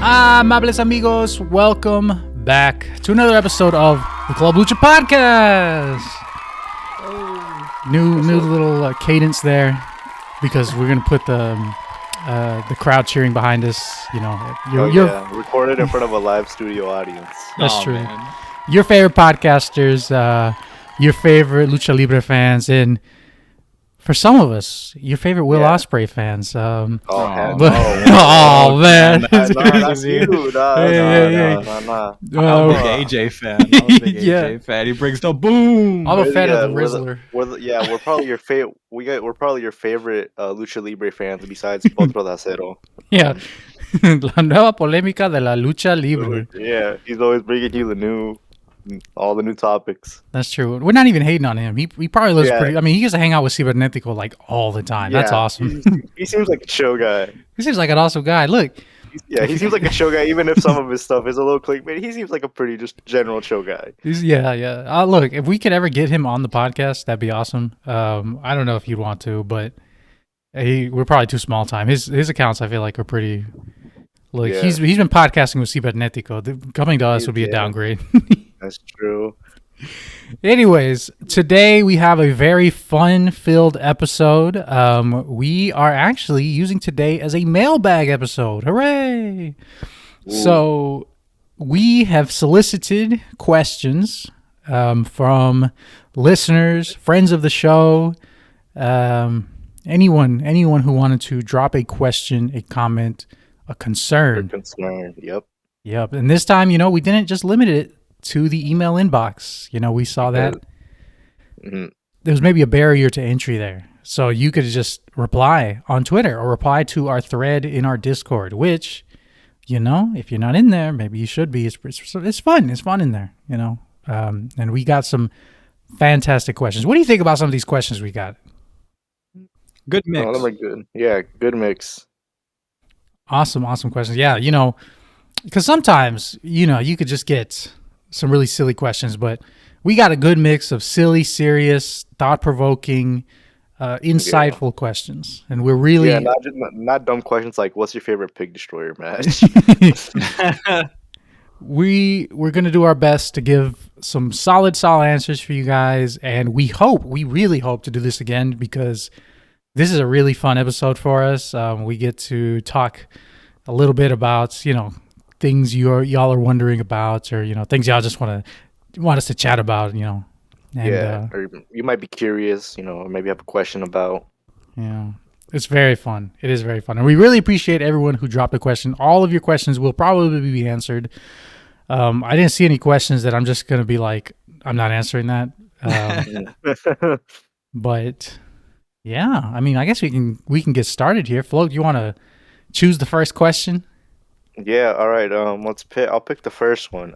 Amables amigos, welcome back to another episode of the Club Lucha podcast. New little cadence there because we're gonna put the crowd cheering behind us. You know, recorded in front of a live studio audience. That's true. Man. Your favorite podcasters, your favorite Lucha Libre fans, and for some of us, your favorite Will Ospreay fans. Man. That's you. No. I'm a big AJ fan. AJ fan. He brings the boom. I'm a fan of the Rizzler. We're probably your favorite. We're probably your favorite Lucha Libre fans besides Potro de Acero. Yeah, la nueva polémica de la Lucha Libre. Yeah, he's always bringing you all the new topics. That's true. We're not even hating on him. He probably lives pretty. I mean, he used to hang out with Cibernetico like all the time. That's awesome. He seems like a show guy. He seems like an awesome guy. Look. He seems like a show guy, even if some of his stuff is a little clickbait. He seems like a pretty just general show guy. Yeah. Look, if we could ever get him on the podcast, that'd be awesome. I don't know if you'd want to, but we're probably too small time. His accounts, I feel like, are pretty. Like he's been podcasting with Cibernetico. Coming to us would be a downgrade. That's true. Anyways, today we have a very fun-filled episode. We are actually using today as a mailbag episode. Hooray! Ooh. So we have solicited questions from listeners, friends of the show, anyone who wanted to drop a question, a comment, a concern. Yep. And this time, we didn't just limit it to the email inbox. We saw that there was maybe a barrier to entry there. So you could just reply on Twitter or reply to our thread in our Discord, which, if you're not in there, maybe you should be. It's fun. It's fun in there, and we got some fantastic questions. What do you think about some of these questions we got? Good mix. Oh, them are good. Yeah, good mix. Awesome questions. Yeah, because sometimes, you could just get some really silly questions, but we got a good mix of silly, serious, thought-provoking, insightful questions, and we're really not dumb questions like "What's your favorite pig destroyer match?" We're gonna do our best to give some solid answers for you guys, and we really hope to do this again because this is a really fun episode for us. We get to talk a little bit about things y'all are wondering about, or things y'all just want us to chat about, and, or you might be curious, or maybe have a question about. Yeah, it's very fun. It is very fun, and we really appreciate everyone who dropped a question. All of your questions will probably be answered. I didn't see any questions that I'm just gonna be like, I'm not answering that. But yeah, I mean, I guess we can get started here. Flo, do you want to choose the first question? Yeah, all right. I'll pick the first one.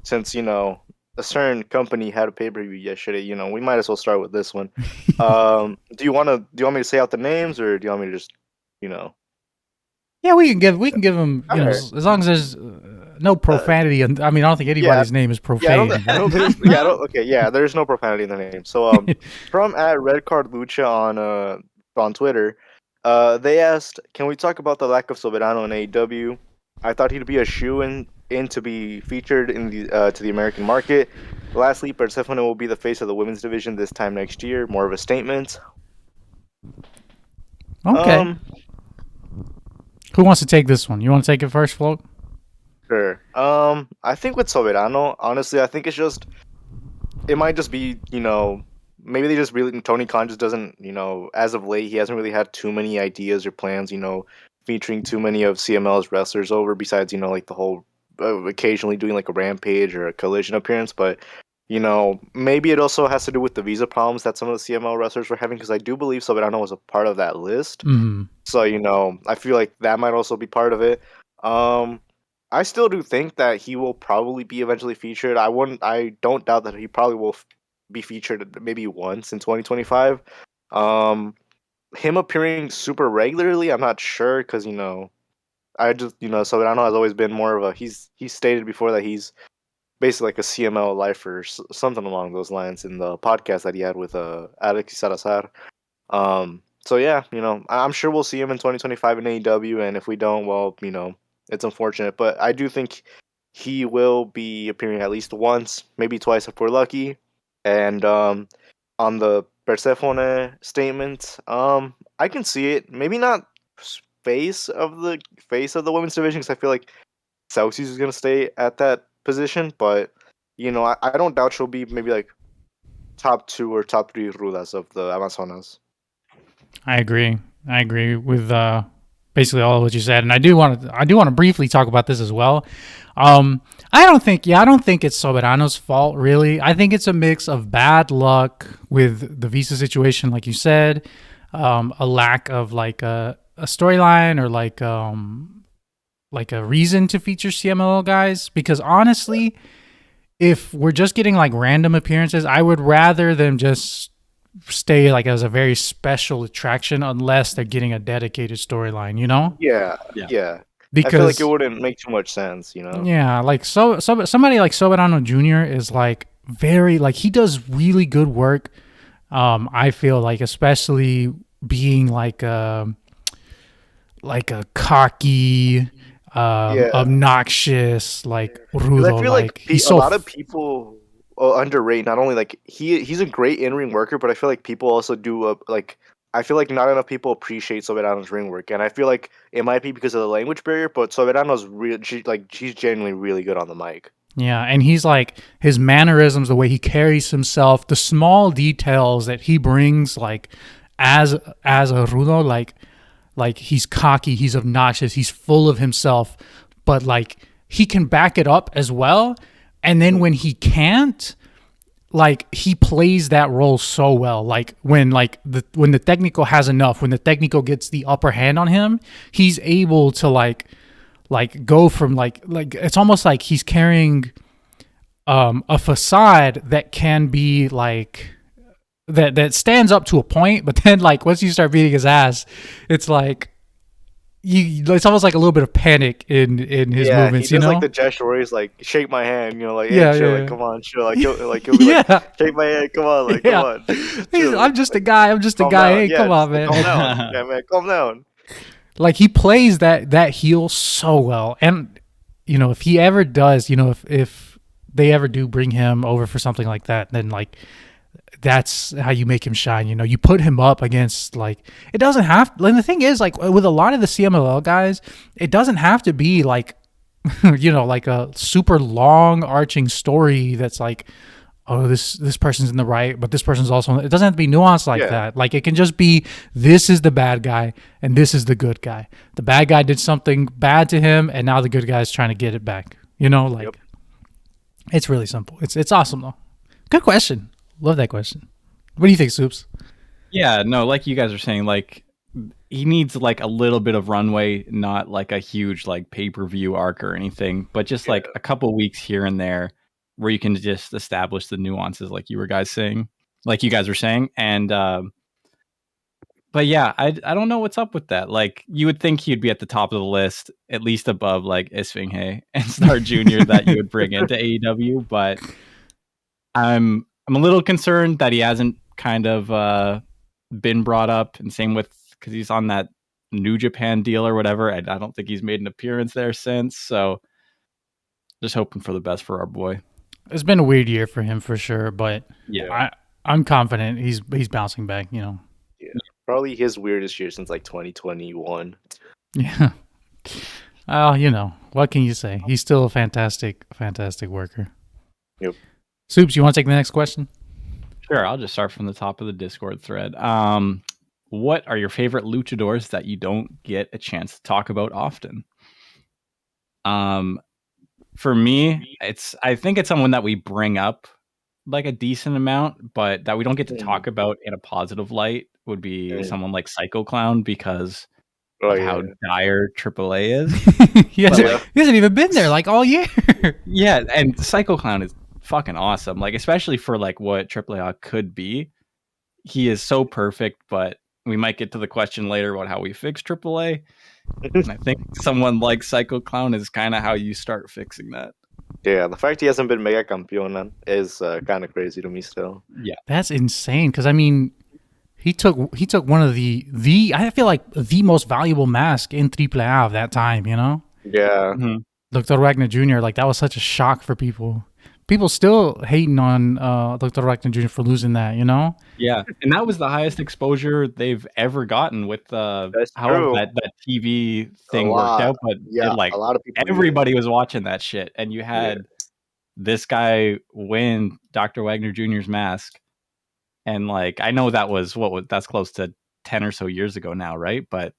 Since a certain company had a pay-per-view yesterday, we might as well start with this one. Do you want me to say out the names, or do you want me to just, Yeah, we can give them, as long as there's no profanity. I mean, I don't think anybody's name is profane. There's no profanity in the name. So, from @RedCardLucha on Twitter. They asked, can we talk about the lack of Soberano in AEW? I thought he'd be a shoe-in to be featured in the to the American market. Lastly, Persephone will be the face of the women's division this time next year. More of a statement. Okay. Who wants to take this one? You want to take it first, Flo? Sure. I think with Soberano, honestly, I think it might just be, maybe they just really, Tony Khan just doesn't, as of late, he hasn't really had too many ideas or plans, featuring too many of CML's wrestlers over, besides, like the whole, occasionally doing like a Rampage or a Collision appearance. But, maybe it also has to do with the visa problems that some of the CML wrestlers were having, because I do believe Soberano was a part of that list. Mm-hmm. So, I feel like that might also be part of it. I still do think that he will probably be eventually featured. I don't doubt that he probably will be featured maybe once in 2025. Him appearing super regularly, I'm not sure, because I just Soberano has always been more of a he's stated before that he's basically like a CML lifer, something along those lines in the podcast that he had with Alex Salazar. So yeah, I'm sure we'll see him in 2025 in AEW, and if we don't, well, it's unfortunate, but I do think he will be appearing at least once, maybe twice if we're lucky. And on the Persephone statement, I can see it. Maybe not face of the women's division, because I feel like Celsius is gonna stay at that position. But I don't doubt she'll be maybe like top 2 or top 3 rudas of the Amazonas. I agree with basically all of what you said, and I do want to briefly talk about this as well. I don't think it's Soberano's fault, really. I think it's a mix of bad luck with the visa situation, like you said, a lack of like a storyline or like a reason to feature CMLL guys. Because honestly, if we're just getting like random appearances, I would rather them just stay like as a very special attraction unless they're getting a dedicated storyline, Yeah. Because I feel like it wouldn't make too much sense, Yeah, like somebody like Soberano Jr. is like very like he does really good work. I feel like, especially being like a cocky, obnoxious, like rudo. I feel like a lot of people underrate not only like he's a great in-ring worker, but I feel like people also do I feel like not enough people appreciate Soberano's ring work, and I feel like it might be because of the language barrier, but Soberano's she's genuinely really good on the mic. Yeah, and he's like his mannerisms, the way he carries himself, the small details that he brings, like as a rudo, like he's cocky, he's obnoxious, he's full of himself, but like he can back it up as well. And then when he can't, like he plays that role so well. Like when the Técnico has enough, when the Técnico gets the upper hand on him, he's able to like go from like it's almost like he's carrying a facade that can be like that stands up to a point, but then like once you start beating his ass, it's like it's almost like a little bit of panic in his movements, he does like the gesture where he's like, shake my hand, like, hey, like, come on, chill, like, he'll be like, shake my hand, come on, like, come on. I'm just a guy, hey, come on, man. Calm down. Yeah, man, calm down. Like he plays that heel so well, and if he ever does, if they ever do bring him over for something like that, then like that's how you make him shine. You put him up against like it doesn't have. Like the thing is, like with a lot of the CMLL guys, it doesn't have to be like like a super long arching story that's like, oh, this person's in the right, but this person's also. It doesn't have to be nuanced like that. Like it can just be, this is the bad guy and this is the good guy. The bad guy did something bad to him, and now the good guy is trying to get it back. It's really simple. It's awesome though. Good question. Love that question. What do you think, Soups? Yeah, no, like you guys are saying, like he needs like a little bit of runway, not like a huge like pay-per-view arc or anything, but just like a couple weeks here and there where you can just establish the nuances, like you guys were saying. And but yeah, I don't know what's up with that. Like you would think he'd be at the top of the list, at least above like Esfinge and Star Jr. that you would bring into AEW, but I'm a little concerned that he hasn't kind of been brought up, and same with because he's on that New Japan deal or whatever. I don't think he's made an appearance there since. So just hoping for the best for our boy. It's been a weird year for him for sure, but yeah, I'm confident he's bouncing back. Yeah, probably his weirdest year since like 2021. Yeah. What can you say? He's still a fantastic worker. Yep. Soups, you want to take the next question? Sure, I'll just start from the top of the Discord thread. What are your favorite luchadors that you don't get a chance to talk about often? For me, I think it's someone that we bring up like a decent amount, but that we don't get to talk about in a positive light would be someone like Psycho Clown, because of how dire AAA is. He hasn't even been there like all year. Yeah, and Psycho Clown is fucking awesome, like especially for like what AAA could be. He is so perfect, but we might get to the question later about how we fix AAA. And I think someone like Psycho Clown is kind of how you start fixing that. Yeah, the fact he hasn't been Mega Campeón is kind of crazy to me still. Yeah, that's insane. Because I mean, he took one of the I feel like the most valuable mask in AAA of that time. Yeah. Mm-hmm. Dr. Wagner Jr., like that was such a shock for people. People still hating on Dr. Wagner Jr. for losing that, you know? Yeah, and that was the highest exposure they've ever gotten with That's how true. that TV A thing worked lot. out. But Yeah, it, like, a lot of people. everybody was watching that shit, and you had this guy win Dr. Wagner Jr.'s mask, and like I know that was that's close to 10 or so years ago now, right? But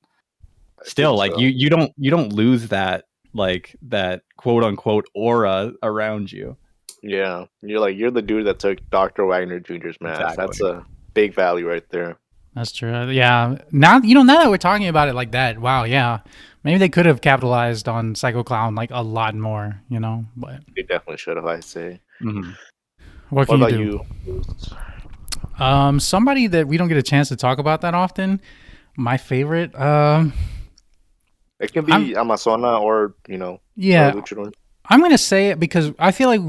still, like so. you don't lose that, like, that quote unquote aura around you. Yeah, you're the dude that took Dr. Wagner Jr.'s mask. Exactly. That's a big value right there. That's true. Yeah. Now that we're talking about it like that, wow, yeah. Maybe they could have capitalized on Psycho Clown like a lot more, you know? But They definitely should have, I say. Mm-hmm. What about you do? You? Somebody that we don't get a chance to talk about that often. My favorite. It can be Amazona or yeah. or Luchador. I'm gonna say it because I feel like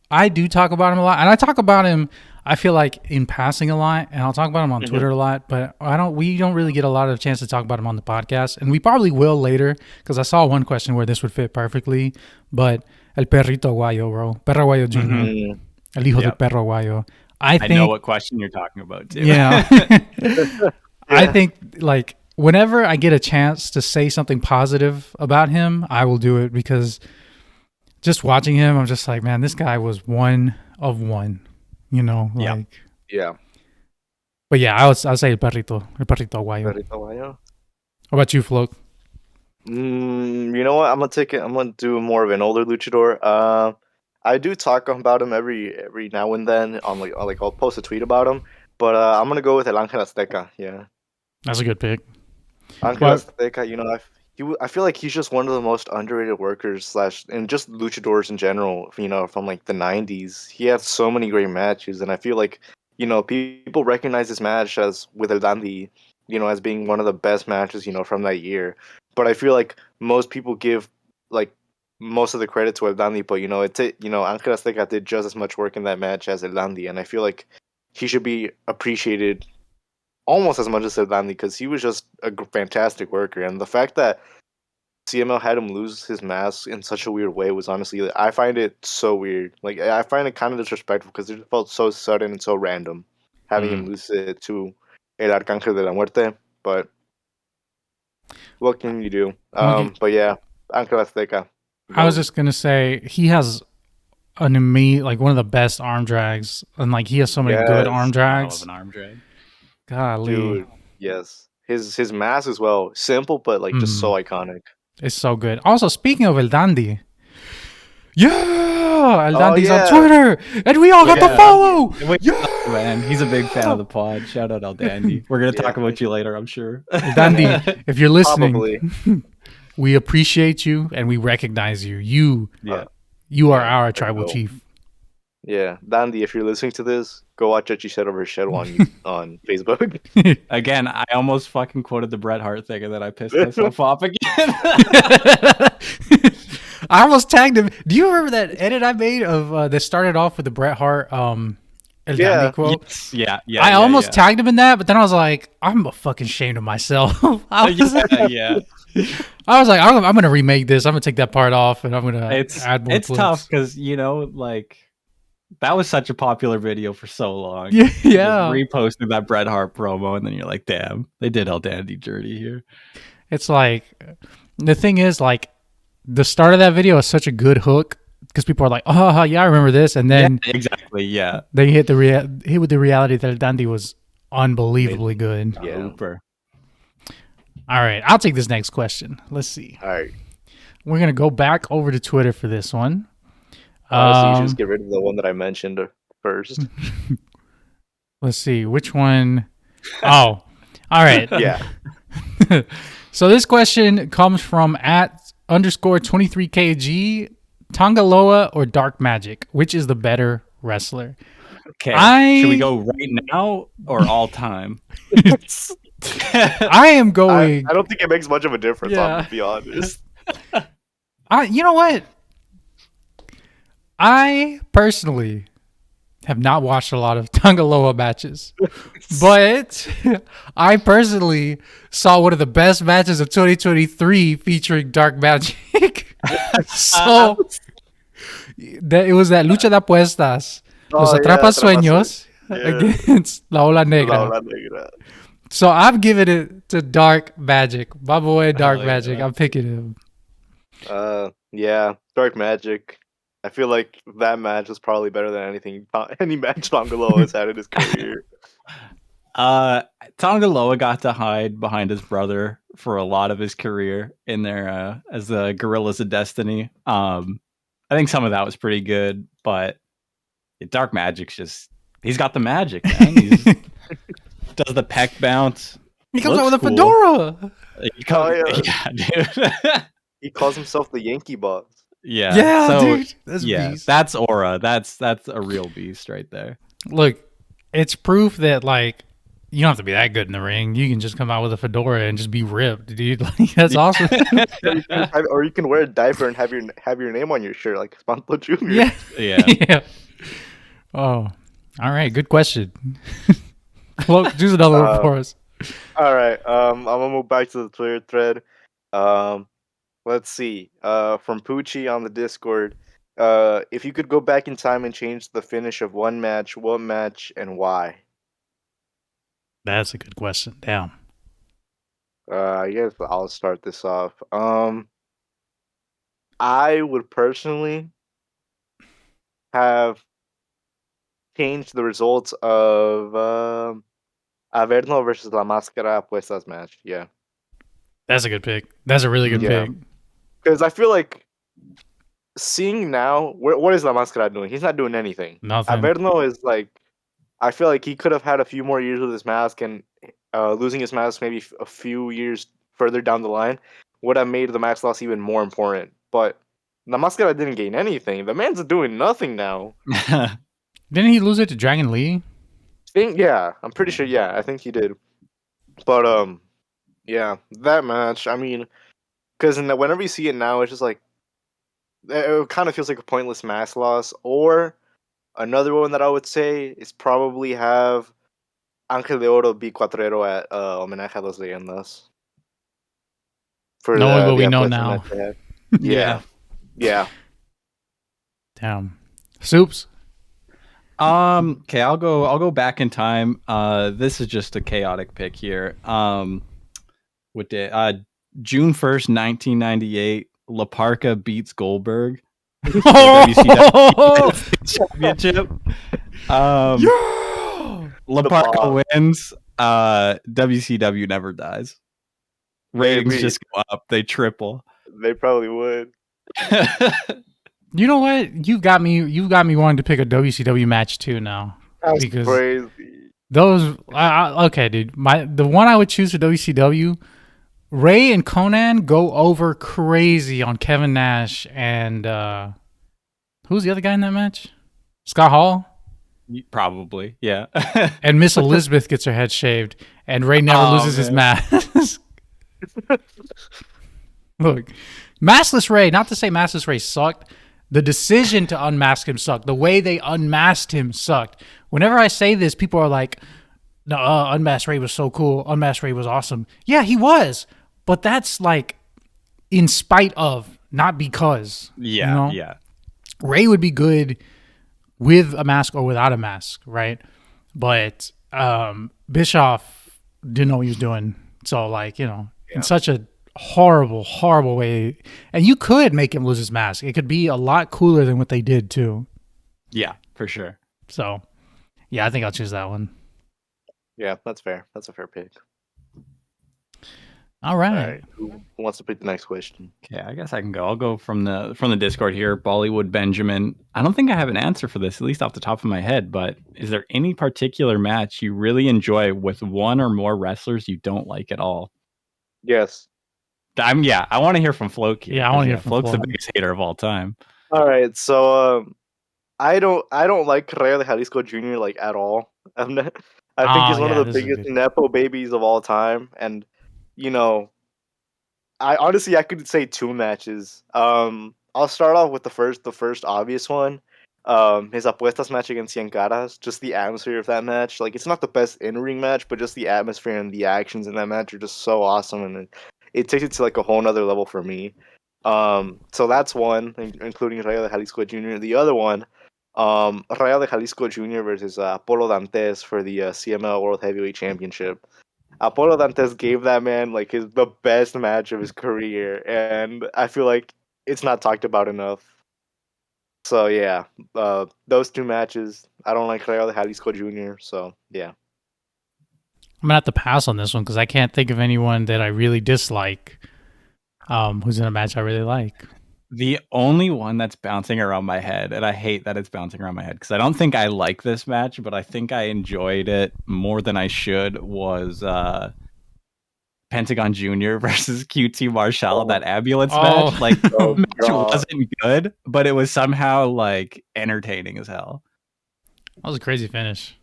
I do talk about him a lot, and I talk about him. I feel like in passing a lot, and I'll talk about him on Twitter a lot. But we don't really get a lot of chance to talk about him on the podcast, and we probably will later because I saw one question where this would fit perfectly. But El Perrito Guayo, bro, Perro Guayo Jr., El Hijo del Perro Guayo. I know what question you're talking about too. Yeah. I think like whenever I get a chance to say something positive about him, I will do it because just watching him, I'm just like, man, this guy was one of one, you know, like. Yeah. But yeah, I'll say El Perrito Guayo. Perrito Guayo. How about you, Float? You know what? I'm gonna do more of an older luchador. I do talk about him every now and then on I'll post a tweet about him. But I'm gonna go with El Ángel Azteca. Yeah. That's a good pick. Ángel Azteca, I feel like he's just one of the most underrated workers and just luchadors in general. From like the '90s, he had so many great matches, and I feel like people recognize this match as with El Dandy, as being one of the best matches from that year. But I feel like most people give like most of the credit to El Dandy, but Ángel Azteca did just as much work in that match as El Dandy, and I feel like he should be appreciated almost as much as El Dandy because he was just a fantastic worker. And the fact that CML had him lose his mask in such a weird way was honestly, I find it so weird. Like, I find it kind of disrespectful because it felt so sudden and so random having him lose it to El Arcángel de la Muerte. But what can you do? But yeah, Ángel Azteca. I was just gonna say he has an amazing, like one of the best arm drags, and like he has so many good arm drags. An arm drag. Golly. Dude, yes. His mask as well, simple but like just so iconic. It's so good. Also, speaking of El Dandy, El Dandy's on yeah. Twitter, and we all got to follow. Yeah, man, he's a big fan of the pod. Shout out El Dandy. We're gonna talk about you later, I'm sure. El Dandy, if you're listening, we appreciate you and we recognize you. You are our tribal chief. Yeah, Dandy, if you're listening to this, go watch Hechicero vs. Shadow on Facebook. Again, I almost fucking quoted the Bret Hart thing and then I pissed myself off again. I almost tagged him. Do you remember that edit I made of that started off with the Bret Hart El Dandy quote? Yes. Yeah. I almost tagged him in that, but then I was like, I'm fucking ashamed of myself. I was like, I'm gonna remake this. I'm gonna take that part off and I'm gonna add more. It's clips. Tough because like. That was such a popular video for so long. Yeah. Reposting that Bret Hart promo, and then you're like, damn, they did El Dandy dirty here. It's like, the thing is, like, the start of that video is such a good hook because people are like, oh, yeah, I remember this. And then exactly, yeah. They hit with the reality that El Dandy was unbelievably good. Yeah. All right, I'll take this next question. Let's see. All right. We're going to go back over to Twitter for this one. Honestly, you should just get rid of the one that I mentioned first. Let's see. Which one? Oh, all right. Yeah. So this question comes from @_23kg, Tongaloa or Dark Magic. Which is the better wrestler? Okay. Should we go right now or all time? I am going. I don't think it makes much of a difference, to be honest. You know what? I personally have not watched a lot of Tangaloa matches, but I personally saw one of the best matches of 2023 featuring Dark Magic. So it was that Lucha de Apuestas, Los Atrapasueños against La Ola Negra. So I'm giving it to Dark Magic. My boy Dark Magic. I'm picking him. Yeah, Dark Magic. I feel like that match was probably better than any match Tangaloa has had in his career. Tangaloa got to hide behind his brother for a lot of his career in there as the Gorillas of Destiny. I think some of that was pretty good, but Dark Magic's he's got the magic, man. He does the peck bounce. He comes out with a fedora. Yeah, dude. He calls himself the Yankee Boss. Yeah, so, dude. That's beast. That's aura. That's a real beast right there. Look, it's proof that like you don't have to be that good in the ring. You can just come out with a fedora and just be ripped, dude. Like, that's awesome. Or you can wear a diaper and have your name on your shirt, like Sano Jr. Yeah. Oh, all right. Good question. Choose another one for us. All right. I'm gonna move back to the Twitter thread. Let's see. From Poochie on the Discord. If you could go back in time and change the finish of one match, what match and why? That's a good question. Damn. I guess I'll start this off. I would personally have changed the results of Averno versus La Máscara Apuestas match. Yeah. That's a good pick. That's a really good pick. Because I feel like seeing now, what is La Máscara doing? He's not doing anything. Nothing. Averno is like, I feel like he could have had a few more years with his mask, and losing his mask maybe a few years further down the line would have made the mask loss even more important. But La Máscara didn't gain anything. The man's doing nothing now. Didn't he lose it to Dragon Lee? I'm pretty sure. Yeah, I think he did. But yeah, that match. I mean, because whenever you see it now, it's just like it kind of feels like a pointless mask loss. Or another one that I would say is probably have Ángel de Oro beat Cuatrero at Homenaje a los Leyendas. Knowing what we know now. Yeah. Damn. Soups. Okay, I'll go back in time. This is just a chaotic pick here. What day? June 1st, 1998, La Parka beats Goldberg. WCW Championship. La Parka wins. WCW Never Dies. Ratings just go up. They triple. They probably would. You know what? You got me wanting to pick a WCW match too now. That's crazy. Those okay, dude. The one I would choose for WCW, Ray and Conan go over crazy on Kevin Nash and who's the other guy in that match? Scott Hall? Probably, yeah. And Miss Elizabeth gets her head shaved, and Ray never loses his mask. Look, maskless Ray. Not to say maskless Ray sucked. The decision to unmask him sucked. The way they unmasked him sucked. Whenever I say this, people are like, "No, Unmasked Ray was so cool. Unmasked Ray was awesome." Yeah, he was, but that's like in spite of, not because. Yeah, you know? Yeah. Ray would be good with a mask or without a mask, right? But Bischoff didn't know what he was doing, so like in such a horrible way, and you could make him lose his mask. It could be a lot cooler than what they did too. Yeah, for sure. So yeah, I think I'll choose that one. Yeah, that's fair. That's a fair pick. All right. Who wants to pick the next question? Okay, I guess I can go. I'll go from the Discord here. Bollywood Benjamin. I don't think I have an answer for this, at least off the top of my head, but is there any particular match you really enjoy with one or more wrestlers you don't like at all? Yes. I want to hear from Floki. Yeah, I want to hear from Floki's the biggest hater of all time. All right, so I don't like Rayo de Jalisco Jr. like at all. I think he's one of the biggest nepo babies of all time, and I could say two matches. I'll start off with the first obvious one. His apuestas match against Cien Caras, just the atmosphere of that match. Like, it's not the best in-ring match, but just the atmosphere and the actions in that match are just so awesome, and it takes it to like a whole nother level for me. So that's one, including Rayo de Jalisco Jr. The other one, Rayo de Jalisco Jr. versus Apolo Dantes for the CML World Heavyweight Championship. Apolo Dantes gave that man like the best match of his career, and I feel like it's not talked about enough. So yeah, those two matches. I don't like Rayo de Jalisco Jr. So yeah, I'm gonna have to pass on this one because I can't think of anyone that I really dislike. Who's in a match I really like. The only one that's bouncing around my head, and I hate that it's bouncing around my head because I don't think I like this match, but I think I enjoyed it more than I should, was Pentagon Jr. versus QT Marshall, that ambulance match. Like, the match wasn't good, but it was somehow like entertaining as hell. That was a crazy finish.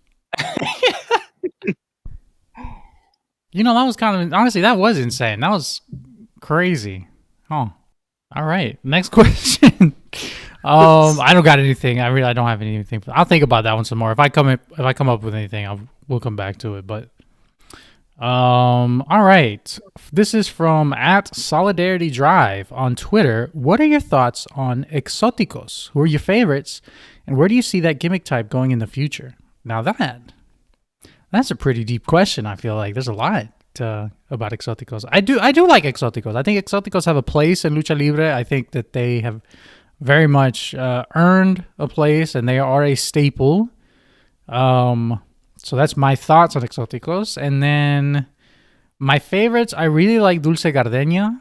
You know, that was kind of, honestly, that was insane. That was crazy. Oh, all right. Next question. I don't got anything. I don't have anything. I'll think about that one some more. If I come up with anything, we'll come back to it. But all right. This is from @Solidarity Drive on Twitter. What are your thoughts on Exoticos? Who are your favorites, and where do you see that gimmick type going in the future? Now that's a pretty deep question. I feel like there's a lot about Exoticos. I do like Exoticos. I think Exoticos have a place in Lucha Libre. I think that they have very much earned a place, and they are a staple. So that's my thoughts on Exoticos. And then my favorites, I really like Dulce Gardenia.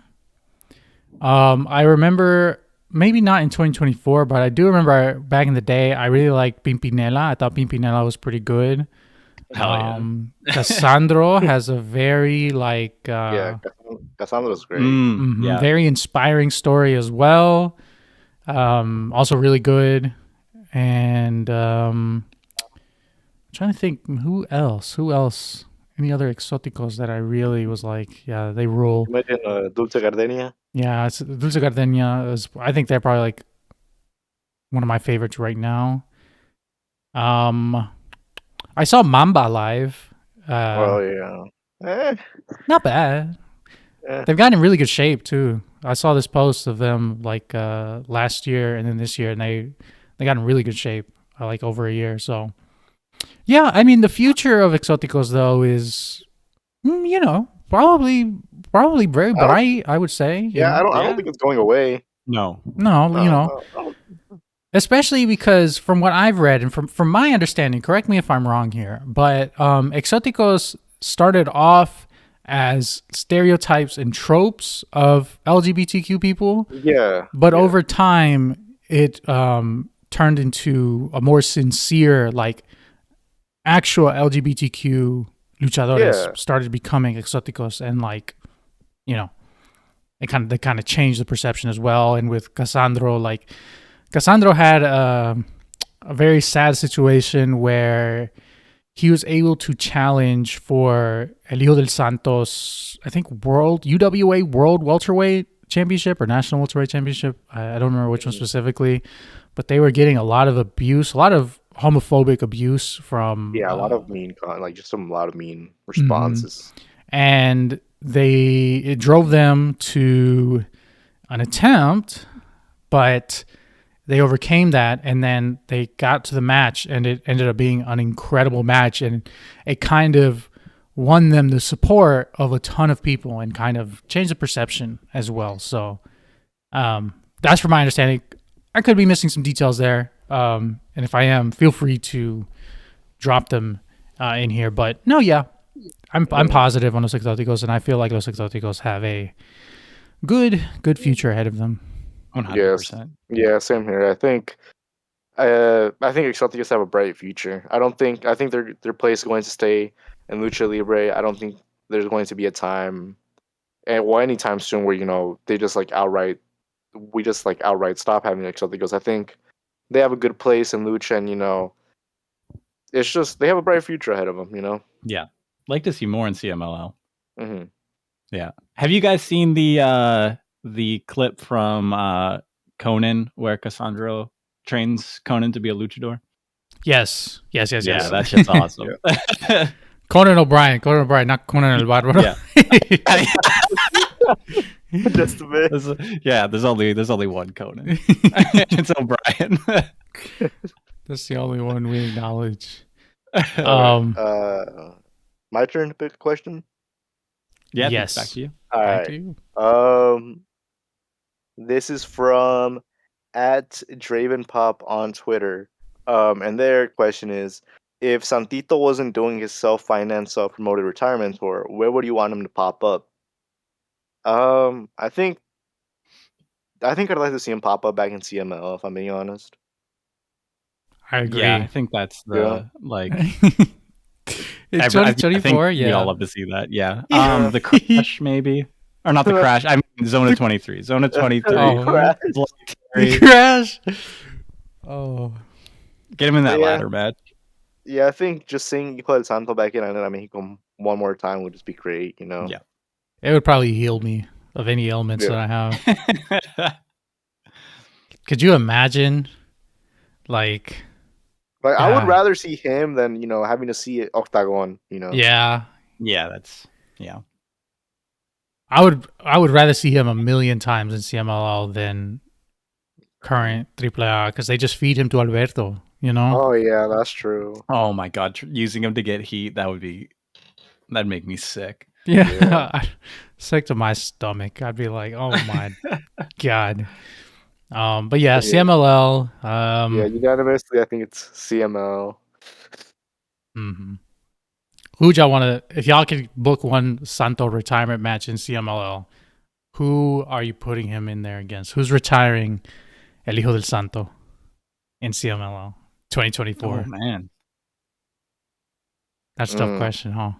I remember, maybe not in 2024, but I do remember back in the day, I really liked Pimpinela. I thought Pimpinela was pretty good. Cassandro has a very like Cassandro's great. very inspiring story as well. Also really good. And I'm trying to think who else any other Exoticos that I really was like, yeah, they rule. You mentioned Dulce Gardenia. Yeah, Dulce Gardenia is, I think they're probably like one of my favorites right now. I saw Mamba live. Not bad. They've gotten in really good shape too. I saw this post of them like last year and then this year, and they got in really good shape like over a year. So yeah, I mean the future of Exoticos though is, probably very bright. I would say. Yeah, I don't think it's going away. No. Especially because from what I've read and from my understanding, correct me if I'm wrong here, but Exoticos started off as stereotypes and tropes of LGBTQ people. Yeah. But over time, it turned into a more sincere, like, actual LGBTQ luchadores started becoming Exoticos, and like, they kind of changed the perception as well. And with Cassandro had a very sad situation where he was able to challenge for El Hijo del Santos, I think UWA World Welterweight Championship or National Welterweight Championship. I don't remember which one specifically, but they were getting a lot of abuse, a lot of homophobic abuse from... Yeah, a lot of mean responses. And it drove them to an attempt, but... they overcame that, and then they got to the match, and it ended up being an incredible match, and it kind of won them the support of a ton of people and kind of changed the perception as well. So that's from my understanding. I could be missing some details there, and if I am, feel free to drop them in here. But no, yeah, I'm positive on Los Exoticos, and I feel like Los Exoticos have a good future ahead of them. 100%. Yeah, same here. I think Exoticos have a bright future. I think their place is going to stay in Lucha Libre. I don't think there's going to be a time, anytime soon, where they just outright stop having Exoticos. I think they have a good place in Lucha, and it's just they have a bright future ahead of them. Yeah, like to see more in CMLL. Mm-hmm. Yeah. Have you guys seen the clip from Conan where Cassandro trains Conan to be a luchador? Yes. Yeah, that shit's awesome. Conan O'Brien, not Conan el Bárbaro. Yeah. Just a bit. There's only one Conan. It's O'Brien. That's the only one we acknowledge. My turn to pick a question. Yeah, yes. Back to you. All back right. to you. This is from @DravenPop on Twitter. And their question is, if Santito wasn't doing his self-financed, self-promoted retirement tour, where would you want him to pop up? I think I'd like to see him pop up back in CML, if I'm being honest. I agree. Yeah, I think that's the It's 2024. We'd all love to see that. Yeah. The Crash maybe, or not the Crash. I mean Zona 23. Zona 23. The Crash. Oh, get him in that ladder match. Yeah, I think just seeing Hijo del Santo back in Mexico one more time would just be great. Yeah. It would probably heal me of any ailments that I have. Could you imagine, like I would rather see him than having to see Octagon. Yeah. I would rather see him a million times in CMLL than current AAA because they just feed him to Alberto. Oh yeah, that's true. Oh my god, using him to get heat, that'd make me sick. Yeah. Sick to my stomach. I'd be like, oh my god. But yeah, CMLL. Unanimously, I think it's CML. Mm-hmm. Who'd y'all want to? If y'all could book one Santo retirement match in CMLL, who are you putting him in there against? Who's retiring El Hijo del Santo in CMLL 2024? Oh man, that's a tough question, huh?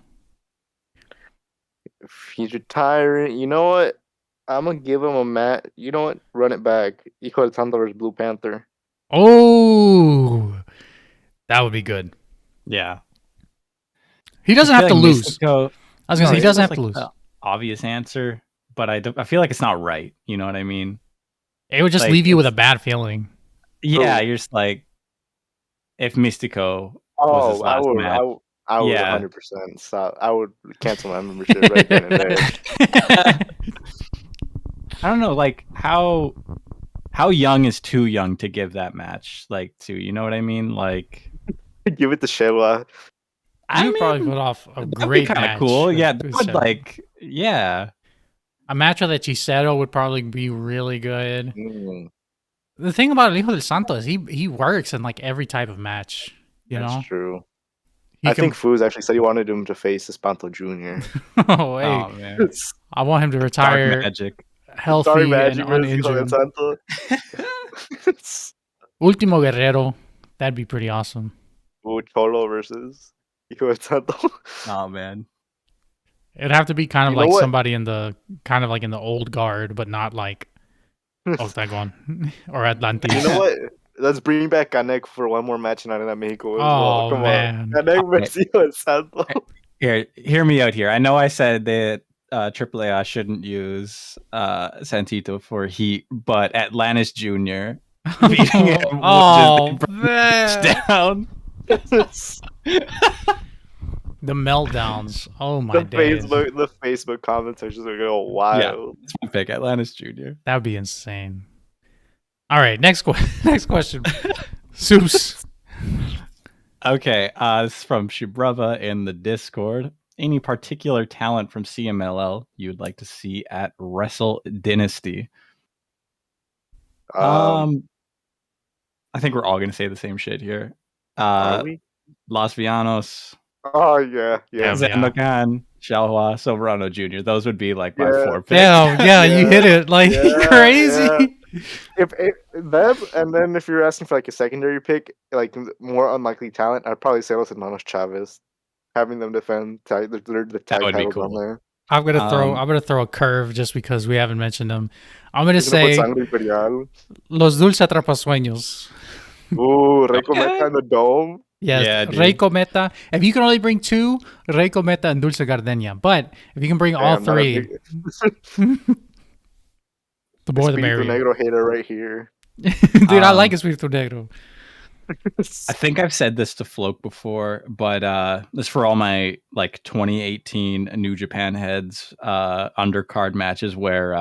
If he's retiring, you know what? I'm gonna give him a match. You know what? Run it back. Hijo del Santo versus Blue Panther. Oh, that would be good. Yeah. He doesn't have to lose. I was gonna say he doesn't have to lose. Obvious answer, but I feel like it's not right. You know what I mean? It would just leave you with a bad feeling. Yeah, you're just like, if Mystico was his last match. I would 100% stop. I would cancel my membership right then and there. I don't know, like how young is too young to give that match? Like, you know what I mean? Like, give it to Shewa. I would probably put off a great match. Kind of cool. Yeah, that would a match with Hechicero would probably be really good. The thing about El Hijo del Santo is he works in like every type of match. That's true. I think Foos actually said he wanted him to face Espanto Jr. Oh, man. I want him to retire Dark Magic. Healthy and uninjured. Último Guerrero. That'd be pretty awesome. Cholo versus Hijo del Santo. Oh, man. It'd have to be kind of like somebody in the old guard, but not like Octagon or Atlantis. You know what? Let's bring back Canek for one more match in Arena Mexico as well. Come on. Canek versus Hijo del Santo. Here, hear me out here. I know I said that AAA shouldn't use Santito for heat, but Atlantis Jr. beating him down. The meltdowns. Oh my days. The Facebook comments are just going to go wild. Yeah, it's my pick, Atlantis Jr. That would be insane. All right, next question. Zeus. Okay, this is from Shibrava in the Discord. Any particular talent from CMLL you would like to see at Wrestle Dynasty? I think we're all going to say the same shit here. Are we? Los Villanos. Oh, yeah. Zandokan, Xiaohua, Soberano Jr. Those would be like my 4 picks. Yeah, you hit it like crazy. Yeah. If them, and then if you're asking for like a secondary pick, like more unlikely talent, I'd probably say Los Hermanos Chavez, having them defend the tag titles on there. I'm gonna throw a curve just because we haven't mentioned them. I'm gonna say Los Dulce Atrapasueños. Ooh, Rey Cometa in the Dome. Yes, Rey Cometa. If you can only bring 2, Rey Cometa and Dulce Gardenia. But if you can bring all 3, the more the merrier. Negro hater right here. Dude, I like Espirito Negro. I think I've said this to Floke before, but this is for all my like 2018 New Japan heads undercard matches where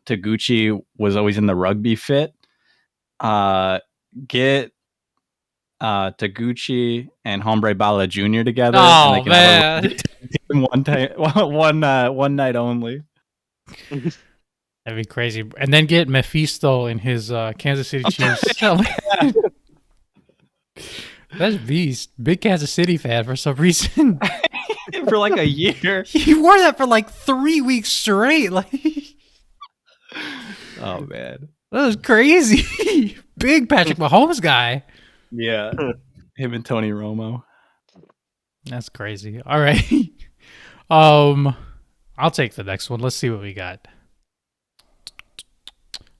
Taguchi was always in the rugby fit. Get Taguchi and Hombre Bala Jr. together, and they can have one night only. That'd be crazy. And then get Mephisto in his Kansas City Chiefs. That's beast. Big Kansas City fan for some reason. For like a year. He wore that for like 3 weeks straight. Like, oh man, that was crazy. Big Patrick Mahomes guy. Yeah, him and Tony Romo. That's crazy. All right. I'll take the next one. Let's see what we got.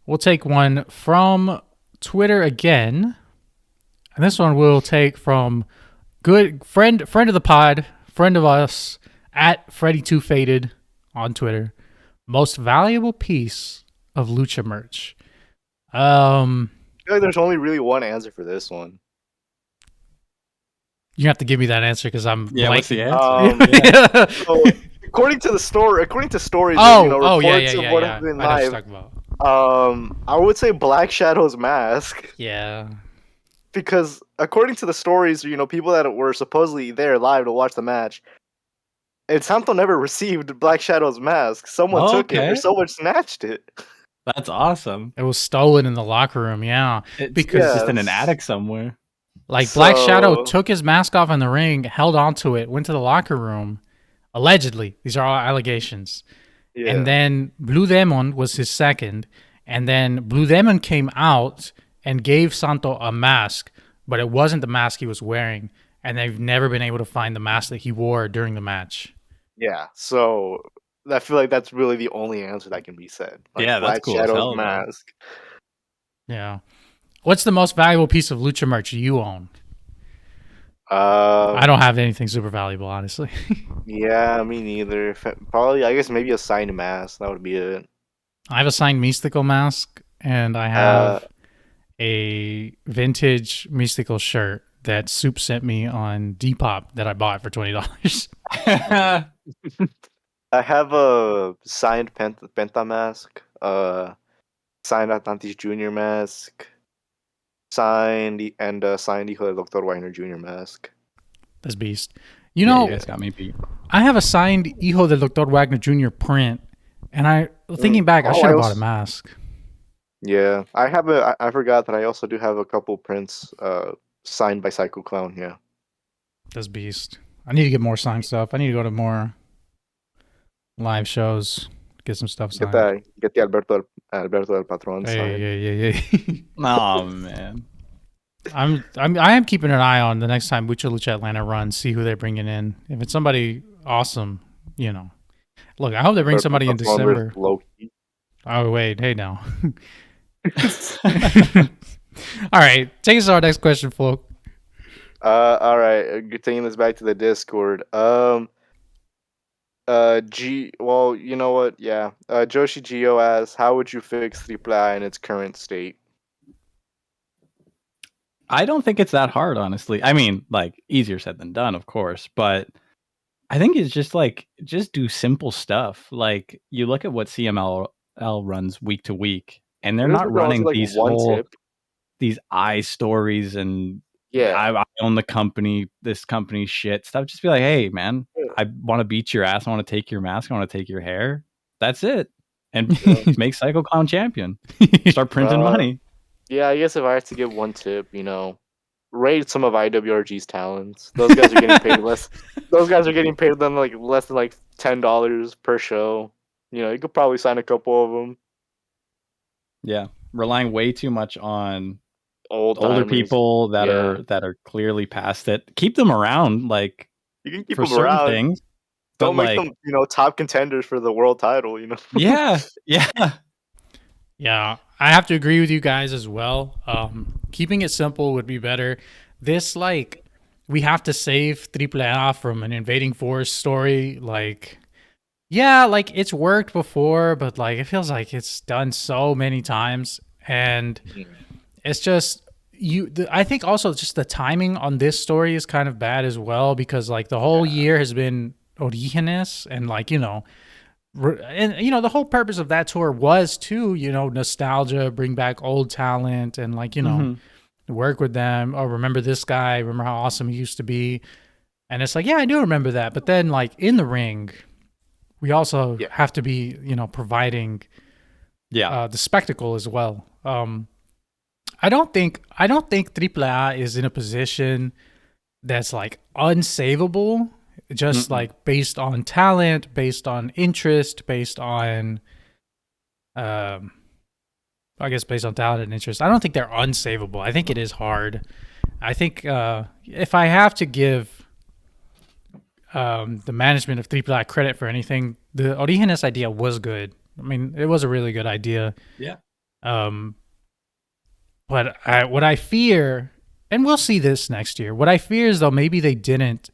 We'll take one from Twitter again. And this one we'll take from good friend of the pod, friend of us, at Freddy2Faded on Twitter. Most valuable piece of Lucha merch. I feel like there's only really one answer for this one. You have to give me that answer because I'm what's the answer? So, according to stories, reports of what have been live. I would say Black Shadow's mask. Yeah. Because according to the stories, people that were supposedly there live to watch the match, and Santo never received Black Shadow's mask. Someone took it, or someone snatched it. That's awesome. It was stolen in the locker room, yeah. Because it's just in an attic somewhere. Like, Black Shadow took his mask off in the ring, held onto it, went to the locker room, allegedly. These are all allegations. Yeah. And then Blue Demon was his second, and then Blue Demon came out and gave Santo a mask, but it wasn't the mask he was wearing, and they've never been able to find the mask that he wore during the match. Yeah, so I feel like that's really the only answer that can be said. Like, yeah, that's cool. Shadow's mask. Yeah. What's the most valuable piece of Lucha merch you own? I don't have anything super valuable, honestly. Yeah, me neither. Probably, I guess maybe a signed mask. That would be it. I have a signed Mystical mask, and I have a vintage Mystical shirt that Soup sent me on Depop that I bought for $20. I have a signed Penta mask, signed Atlantis Jr. mask, signed Hijo del Dr. Weiner Jr. mask. That's beast. You know, guys got me beat. I have a signed Hijo del Dr. Wagner Jr. print, and thinking back, I should have bought a mask. Yeah, I forgot that I also do have a couple prints signed by Psycho Clown. Yeah, that's beast. I need to get more signed stuff. I need to go to more live shows, get some stuff signed. Get the Alberto del Patron signed. Yeah. Oh man. I am keeping an eye on the next time Lucha Atlanta runs, see who they're bringing in. If it's somebody awesome, Look, I hope they bring somebody in December. Oh, wait. Hey, now. All right. Take us to our next question, Flo. All right. Taking this back to the Discord. Well, you know what? Yeah. Joshi Gio asks, how would you fix AAA in its current state? I don't think it's that hard, honestly. I mean, like, easier said than done, of course, but I think it's just do simple stuff. Like, you look at what CML runs week to week, and they're not running these eye stories and I own the company, this company shit stuff. Just be like, hey, man, I want to beat your ass. I want to take your mask. I want to take your hair. That's it. And make Psycho Clown champion. Start printing money. Yeah, I guess if I had to give one tip, raid some of IWRG's talents. Those guys are getting paid less. Those guys are getting paid than less than $10 per show. You could probably sign a couple of them. Yeah, relying way too much on older people that are clearly past it. Keep them around, you can keep them around. Things. Don't make them, top contenders for the world title. Yeah. Yeah, I have to agree with you guys as well. Keeping it simple would be better. This, we have to save AAA from an invading force story. It's worked before, but, it feels like it's done so many times. and it's just I think also just the timing on this story is kind of bad as well, because like the whole year has been Orígenes, and like, you know, and you know, the whole purpose of that tour was to, you know, nostalgia, bring back old talent, and like, you know, work with them. Oh, remember this guy? Remember how awesome he used to be? And it's like, yeah, I do remember that. But then, like, in the ring, we also have to be, you know, providing the spectacle as well. I don't think AAA is in a position that's like unsavable, just like based on talent, based on interest, based on I guess based on talent and interest. I don't think they're unsavable. I think it is hard. I think if I have to give the management of AAA credit for anything, the Orígenes idea was good. I mean, it was a really good idea. Yeah. But what I fear, and we'll see this next year, what I fear is though maybe they didn't,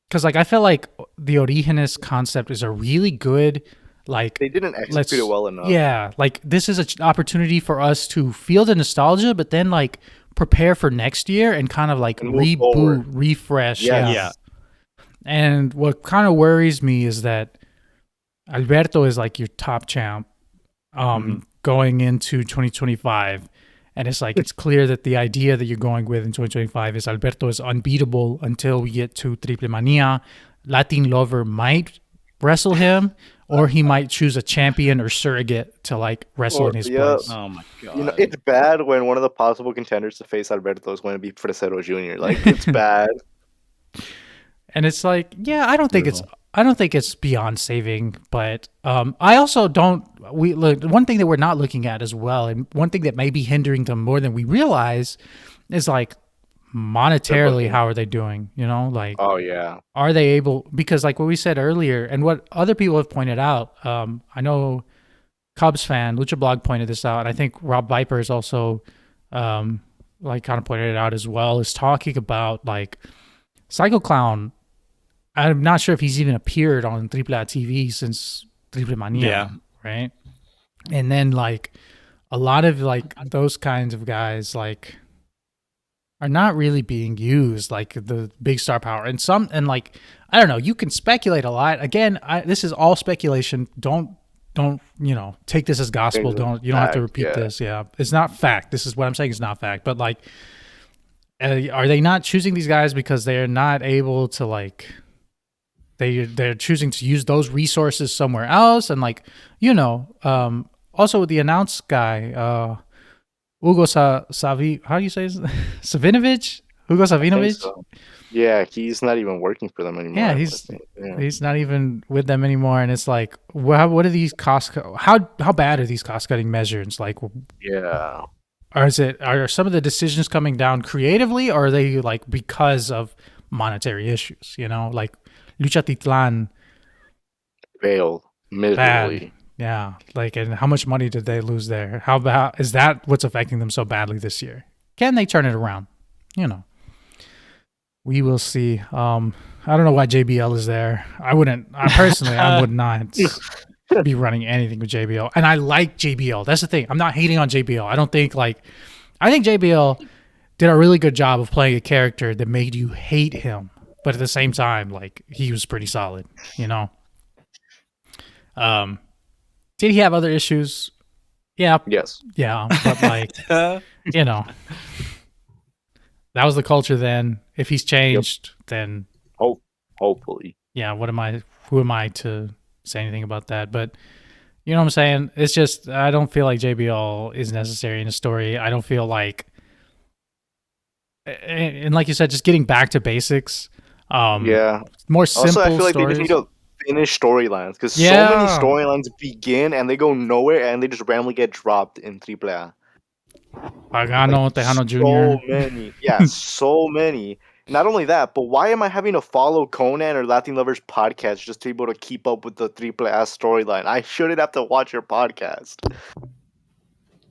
because like I feel like the Orígenes concept is a really good, like, they didn't execute it well enough. Yeah, like this is an opportunity for us to feel the nostalgia, but then like prepare for next year and kind of like reboot, refresh. Yes. Yeah. And what kind of worries me is that Alberto is like your top champ going into 2025. And it's like, it's clear that the idea that you're going with in 2025 is Alberto is unbeatable until we get to Triple Mania. Latin Lover might wrestle him, or he might choose a champion or surrogate to like wrestle in his place. Oh my God. You know, it's bad when one of the possible contenders to face Alberto is going to be Fresero Jr. Like, it's bad. And it's like, yeah, I don't think it's beyond saving, but I also don't. One thing that we're not looking at as well, and one thing that may be hindering them more than we realize, is like monetarily, how are they doing? You know, like, oh yeah, are they able? Because like what we said earlier, and what other people have pointed out, I know Cubs fan Lucha Blog pointed this out, and I think Rob Viper is also like kind of pointed it out as well, is talking about like Psycho Clown. I'm not sure if he's even appeared on AAA TV since Triple Mania, right? And then like a lot of like those kinds of guys like are not really being used, like the big star power. And like, I don't know, you can speculate a lot. Again, this is all speculation. Don't you know, take this as gospel. You don't have to repeat this. Yeah, it's not fact. This is what I'm saying is not fact. But like, are they not choosing these guys because they're not able to like? They're choosing to use those resources somewhere else, and like, you know, also with the announced guy, Hugo Savi, how do you say his Savinovich? Hugo Savinovich? So. Yeah, he's not even working for them anymore. Yeah, he's not even with them anymore, and it's like, what are these how bad are these cost cutting measures? Like, yeah, are some of the decisions coming down creatively, or are they like because of monetary issues? You know, like Lucha Titlan failed miserably. Bad. Yeah, like, and how much money did they lose there? How bad is that? What's affecting them so badly this year? Can they turn it around? You know, we will see. I don't know why JBL is there. I would not be running anything with JBL. And I like JBL. That's the thing. I'm not hating on JBL. I think JBL did a really good job of playing a character that made you hate him. But at the same time, like, he was pretty solid, you know? Did he have other issues? Yeah. Yes. Yeah. But like, you know, that was the culture then. If he's changed, then hopefully. Yeah. Who am I to say anything about that? But you know what I'm saying? It's just, I don't feel like JBL is necessary in a story. I don't feel like, and like you said, just getting back to basics. More simple. Also, I feel like stories. they just need to finish storylines, because so many storylines begin and they go nowhere and they just randomly get dropped in AAA. Pagano, Tejano Jr. So many. Yeah, so many. Not only that, but why am I having to follow Conan or Latin Lovers podcast just to be able to keep up with the AAA storyline? I shouldn't have to watch your podcast.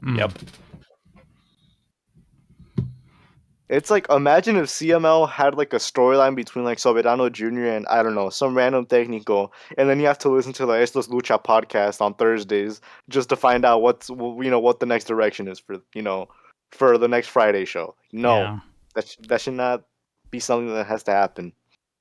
Yep. It's like, imagine if CML had like a storyline between like Soberano Jr. and I don't know, some random technical, and then you have to listen to the Estos Lucha podcast on Thursdays just to find out what the next direction is for the next Friday show. No, that should not be something that has to happen.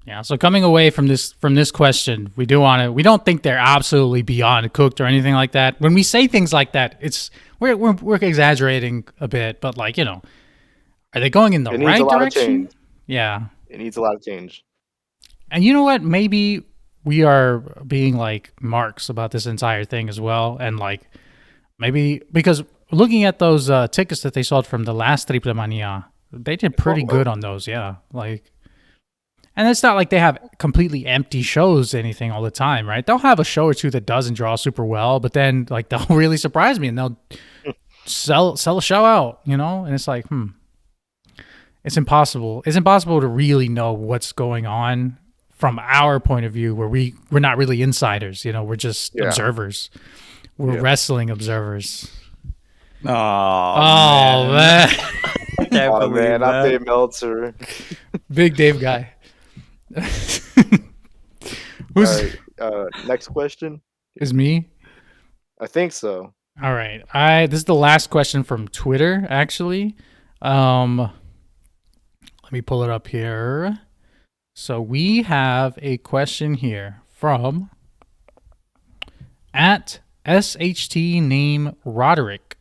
Yeah. So coming away from this question, we don't think they're absolutely beyond cooked or anything like that. When we say things like that, it's we're exaggerating a bit, but like, are they going in the right direction? Yeah. It needs a lot of change. And you know what? Maybe we are being like marks about this entire thing as well. And like, maybe because looking at those tickets that they sold from the last Triple Mania, they did pretty good on those. Yeah. Like, and it's not like they have completely empty shows anything all the time, right? They'll have a show or two that doesn't draw super well, but then like they'll really surprise me and they'll sell a show out, And it's like, it's impossible. It's impossible to really know what's going on from our point of view, where we're not really insiders. We're just observers. We're wrestling observers. Oh man! Oh man, I'm Dave Meltzer, big Dave guy. Who's next question? Is me? I think so. All right. This is the last question from Twitter, actually. Let me pull it up here. So we have a question here from @SHT name Roderick.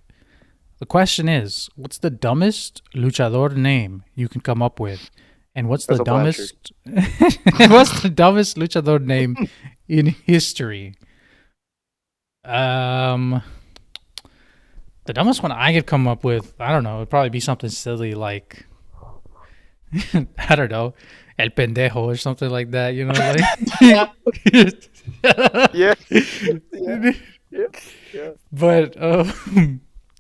The question is, what's the dumbest luchador name you can come up with? And what's the dumbest luchador name in history? The dumbest one I could come up with, I don't know, it'd probably be something silly like I don't know, El Pendejo or something like that, Yeah. But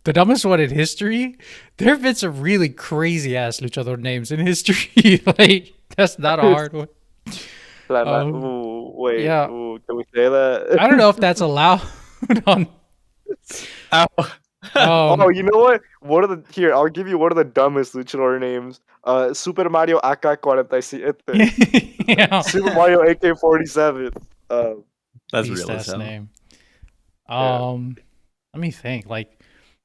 the dumbest one in history, there have been some really crazy ass luchador names in history. Like, that's not a hard one. Wait. Yeah. Can we say that? I don't know if that's allowed on. You know what? I'll give you one of the dumbest luchador names. Super Mario AK-47. Yeah. Super Mario AK-47. That's a real name. Let me think. Like,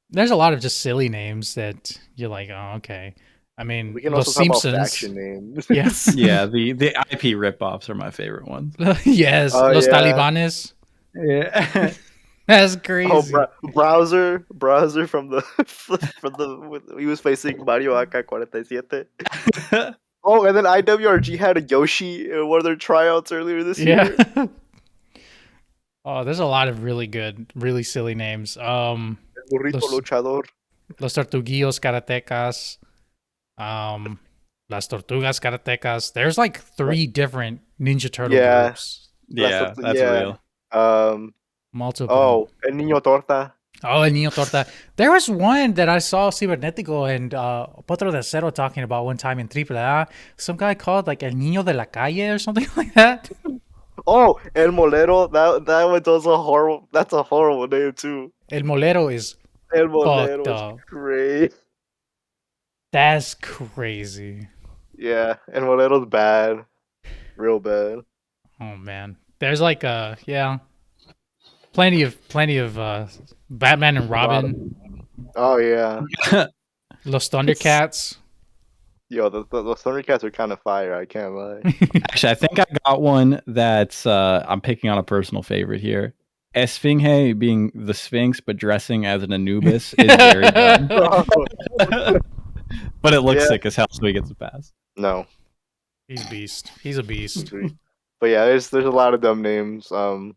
there's a lot of just silly names that you're like, oh, okay. I mean, we can also talk about faction names. Yes. Yeah, the IP ripoffs are my favorite ones. Yes, Los Talibanes. Yeah. That's crazy. Browser from the he was facing Mario AK-47. Oh, and then IWRG had a Yoshi in one of their tryouts earlier this year. Oh, there's a lot of really good, really silly names. Burrito Luchador. Los Tortuguillos Karatecas. Las Tortugas Karatecas. There's like 3 different Ninja Turtle groups. Yeah, that's real. Multiple. Oh, El Niño Torta. Oh, El Niño Torta. There was one that I saw Cibernetico and Potro de Acero talking about one time in AAA. Some guy called like El Niño de la Calle or something like that. Oh, El Molero. That one's also horrible. That's a horrible name too. El Molero is fucked up. Great. That's crazy. Yeah, El Molero's bad. Real bad. Oh man. There's like plenty of Batman and Robin. Oh yeah. Los Thundercats. Yo, the Thundercats are kind of fire. I can't lie. Actually, I think I got one that's I'm picking on a personal favorite here. Esfinge being the Sphinx, but dressing as an Anubis is very dumb. But it looks sick as hell, so he gets a pass. No. He's a beast. He's a beast. But yeah, there's a lot of dumb names. You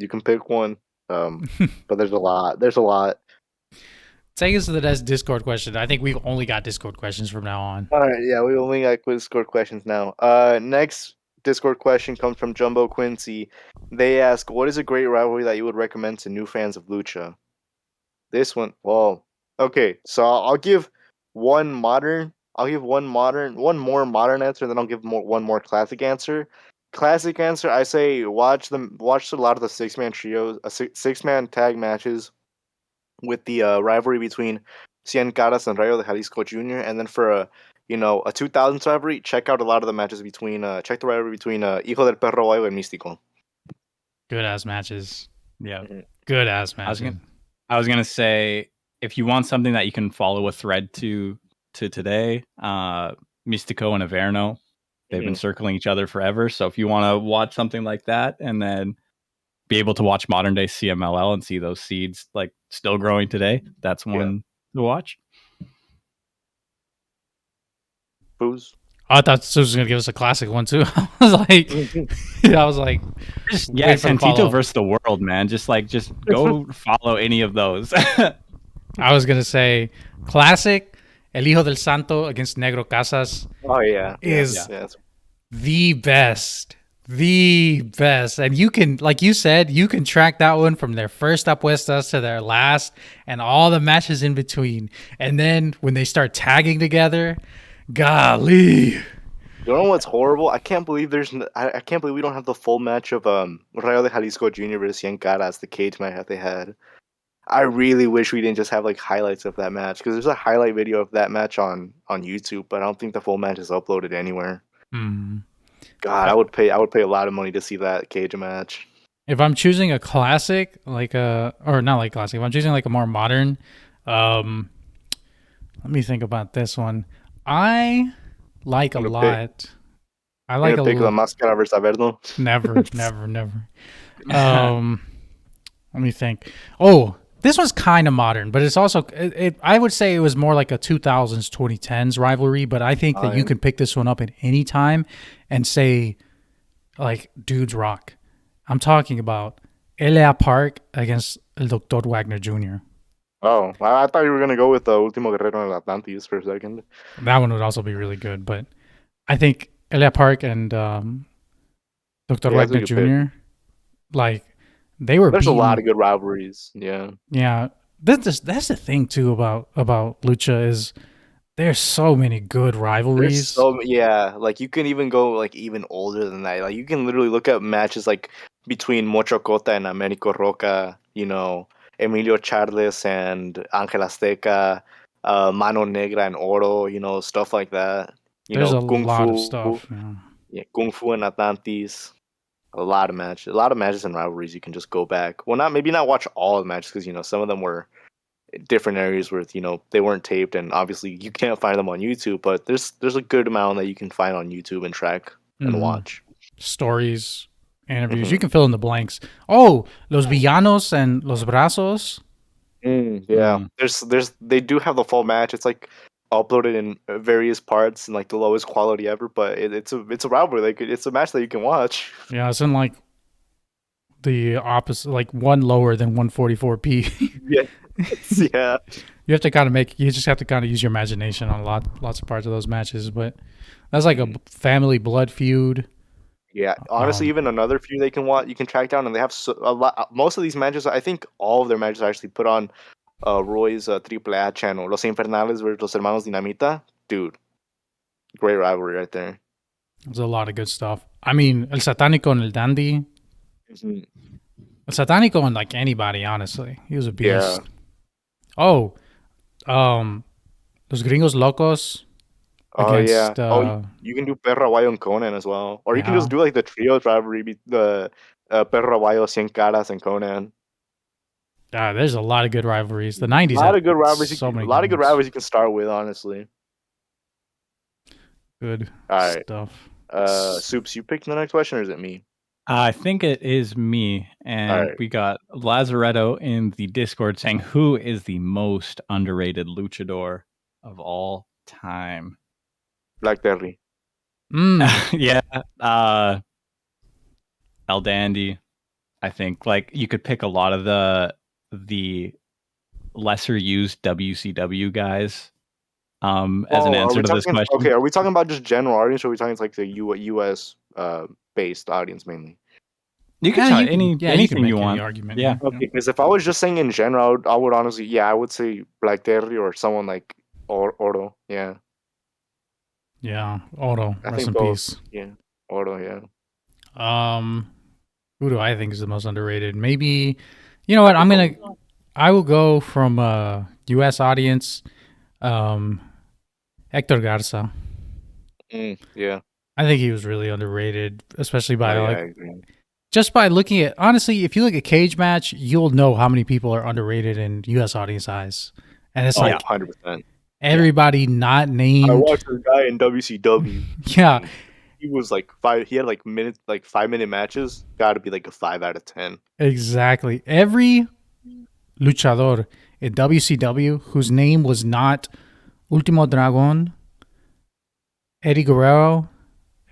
can pick one. But there's a lot. Take us to the next Discord question. I think we've only got Discord questions from now on. All right, yeah, we only got Discord questions now. Next Discord question comes from Jumbo Quincy. They ask, what is a great rivalry that you would recommend to new fans of Lucha? This one, well, okay, so I'll give one more modern answer, then I'll give one more classic answer. Classic answer, I say watch a lot of the 6-man trios, 6-man tag matches with the rivalry between Cien Caras and Rayo de Jalisco Jr. And then for a 2000s rivalry, check out a lot of the matches between check the rivalry between Hijo del Perro Guayo and Místico. Good ass matches. Yeah. Mm-hmm. Good ass matches. I was gonna say, if you want something that you can follow a thread to today, Mystico and Averno, they've been circling each other forever. So if you want to watch something like that and then be able to watch modern day CMLL and see those seeds like still growing today, that's one to watch. Booze. I thought Sus was gonna give us a classic one too. I was like, yeah, Santito versus the world, man. Just go follow any of those. I was gonna say classic El Hijo del Santo against Negro Casas. Oh yeah, is the best. The best. And you can, like you said, you can track that one from their first apuestas to their last and all the matches in between. And then when they start tagging together, golly. You know what's horrible? I can't believe I can't believe we don't have the full match of Rayo de Jalisco Jr. versus Cien Caras, the cage match that they had. I really wish we didn't just have like highlights of that match, because there's a highlight video of that match on YouTube, but I don't think the full match is uploaded anywhere. God, I would pay a lot of money to see that cage match. If I'm choosing a classic, or not like classic, if I'm choosing like a more modern, let me think about this one. I like a lot. I like a pick La Máscara versus Averno. Never. Let me think. Oh, this one's kind of modern, but it's also I would say it was more like a 2000s, 2010s rivalry. But I think that you can pick this one up at any time and say, like, dudes rock. I'm talking about Elia Park against El Dr. Wagner Jr. Oh, I thought you were gonna go with the Último Guerrero en Atlantis for a second. That one would also be really good, but I think Elia Park and Dr. Wagner Jr. like. There's a lot of good rivalries. Yeah. That's the thing too about Lucha is there's so many good rivalries. Like you can even go like even older than that. Like you can literally look at matches like between Mocho Cota and Américo Roca, Emilio Charles and Ángel Azteca, Mano Negra and Oro, stuff like that. There's a lot of stuff. Yeah, Kung Fu and Atlantis. A lot of matches and rivalries you can just go back. Well, maybe not watch all the matches, because some of them were different areas where they weren't taped, and obviously you can't find them on YouTube. But there's a good amount that you can find on YouTube and track and watch. Stories, interviews. You can fill in the blanks. Oh, Los Villanos and Los Brazos. They do have the full match. It's like uploaded in various parts and like the lowest quality ever, but it's a rivalry. Like it's a match that you can watch. Yeah, it's in like the opposite, like one lower than 144p. Yeah. You have to you just have to kind of use your imagination on lots of parts of those matches, but that's like a family blood feud. Yeah, honestly, even another feud you can track down, and they have a lot. Most of these matches, I think all of their matches are actually put on Roy's AAA channel. Los Infernales versus Los Hermanos Dinamita. Dude, great rivalry right there. There's a lot of good stuff. I mean, El Satánico and El Dandy. El Satánico and like anybody, honestly. He was a beast. Yeah. Oh, Los Gringos Locos. Against, you can do Perro Aguayo and Conan as well. Or you can just do like the trios rivalry, the Perro Aguayo, Cien Caras, and Conan. There's a lot of good rivalries. The 90s. A lot of good rivalries. Good rivalries you can start with, honestly. Good stuff. Soups, you picked the next question, or is it me? I think it is me. And we got Lazaretto in the Discord saying, who is the most underrated luchador of all time? Black Terry. Yeah. El Dandy. I think like you could pick a lot of the lesser used WCW guys as an answer to this question. Okay, are we talking about just general audience, or are we talking like the US based audience mainly? You can talk anything you want. Argument. Yeah. Okay, because if I was just saying in general, I would honestly, I would say Black Terry or someone like Oro. Yeah. Yeah, Oro. Rest in peace. Yeah, Oro. Yeah. Who do I think is the most underrated? Maybe, you know what? I will go from U.S. audience. Hector Garza. Yeah. I think he was really underrated, especially by I just by looking at, honestly, if you look at Cage Match, you'll know how many people are underrated in U.S. audience eyes. And it's 100%. Everybody not named. I watched a guy in WCW. Yeah. He was like 5. He had like 5-minute matches. Got to be like a 5 out of 10. Exactly. Every luchador in WCW whose name was not Ultimo Dragon, Eddie Guerrero,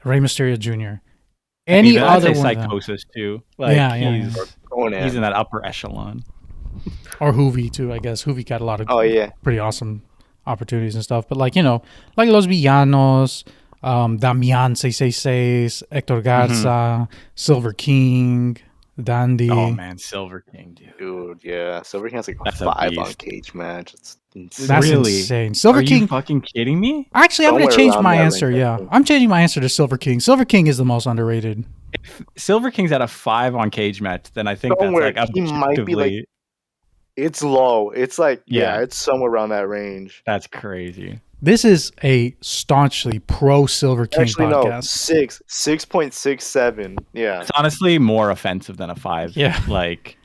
Rey Mysterio Jr. Any other one Psychosis too. Like he's in that upper echelon. Or Hoovy too, I guess. Hoovy got a lot of pretty awesome opportunities and stuff. But like Los Villanos, Damian 666, Hector Garza, Silver King, Dandy. Oh man, Silver King, dude. Yeah, Silver King has like a 5 on Cage Match. That's insane. Silver King. Are you fucking kidding me? Actually, I'm gonna change my answer. I'm changing my answer to Silver King. Silver King is the most underrated. If Silver King's at a 5 on Cage Match, then I think that's like he might be like. It's low. It's like it's somewhere around that range. That's crazy. This is a staunchly pro Silver King podcast. 6.67. Yeah, it's honestly more offensive than a 5. Yeah, like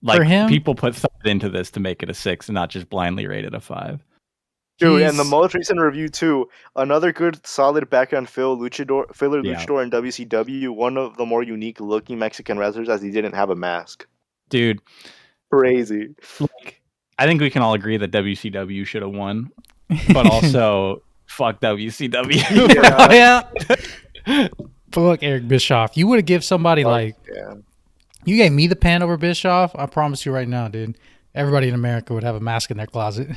for him, people put thought into this to make it a 6 and not just blindly rate it a 5. Dude, and the most recent review too, another good solid background luchador in WCW, one of the more unique looking Mexican wrestlers as he didn't have a mask. Dude, crazy. Like, I think we can all agree that WCW should have won, but also fuck WCW. Yeah. Fuck Eric Bischoff. You would have given somebody you gave me the pen over Bischoff. I promise you right now, dude. Everybody in America would have a mask in their closet.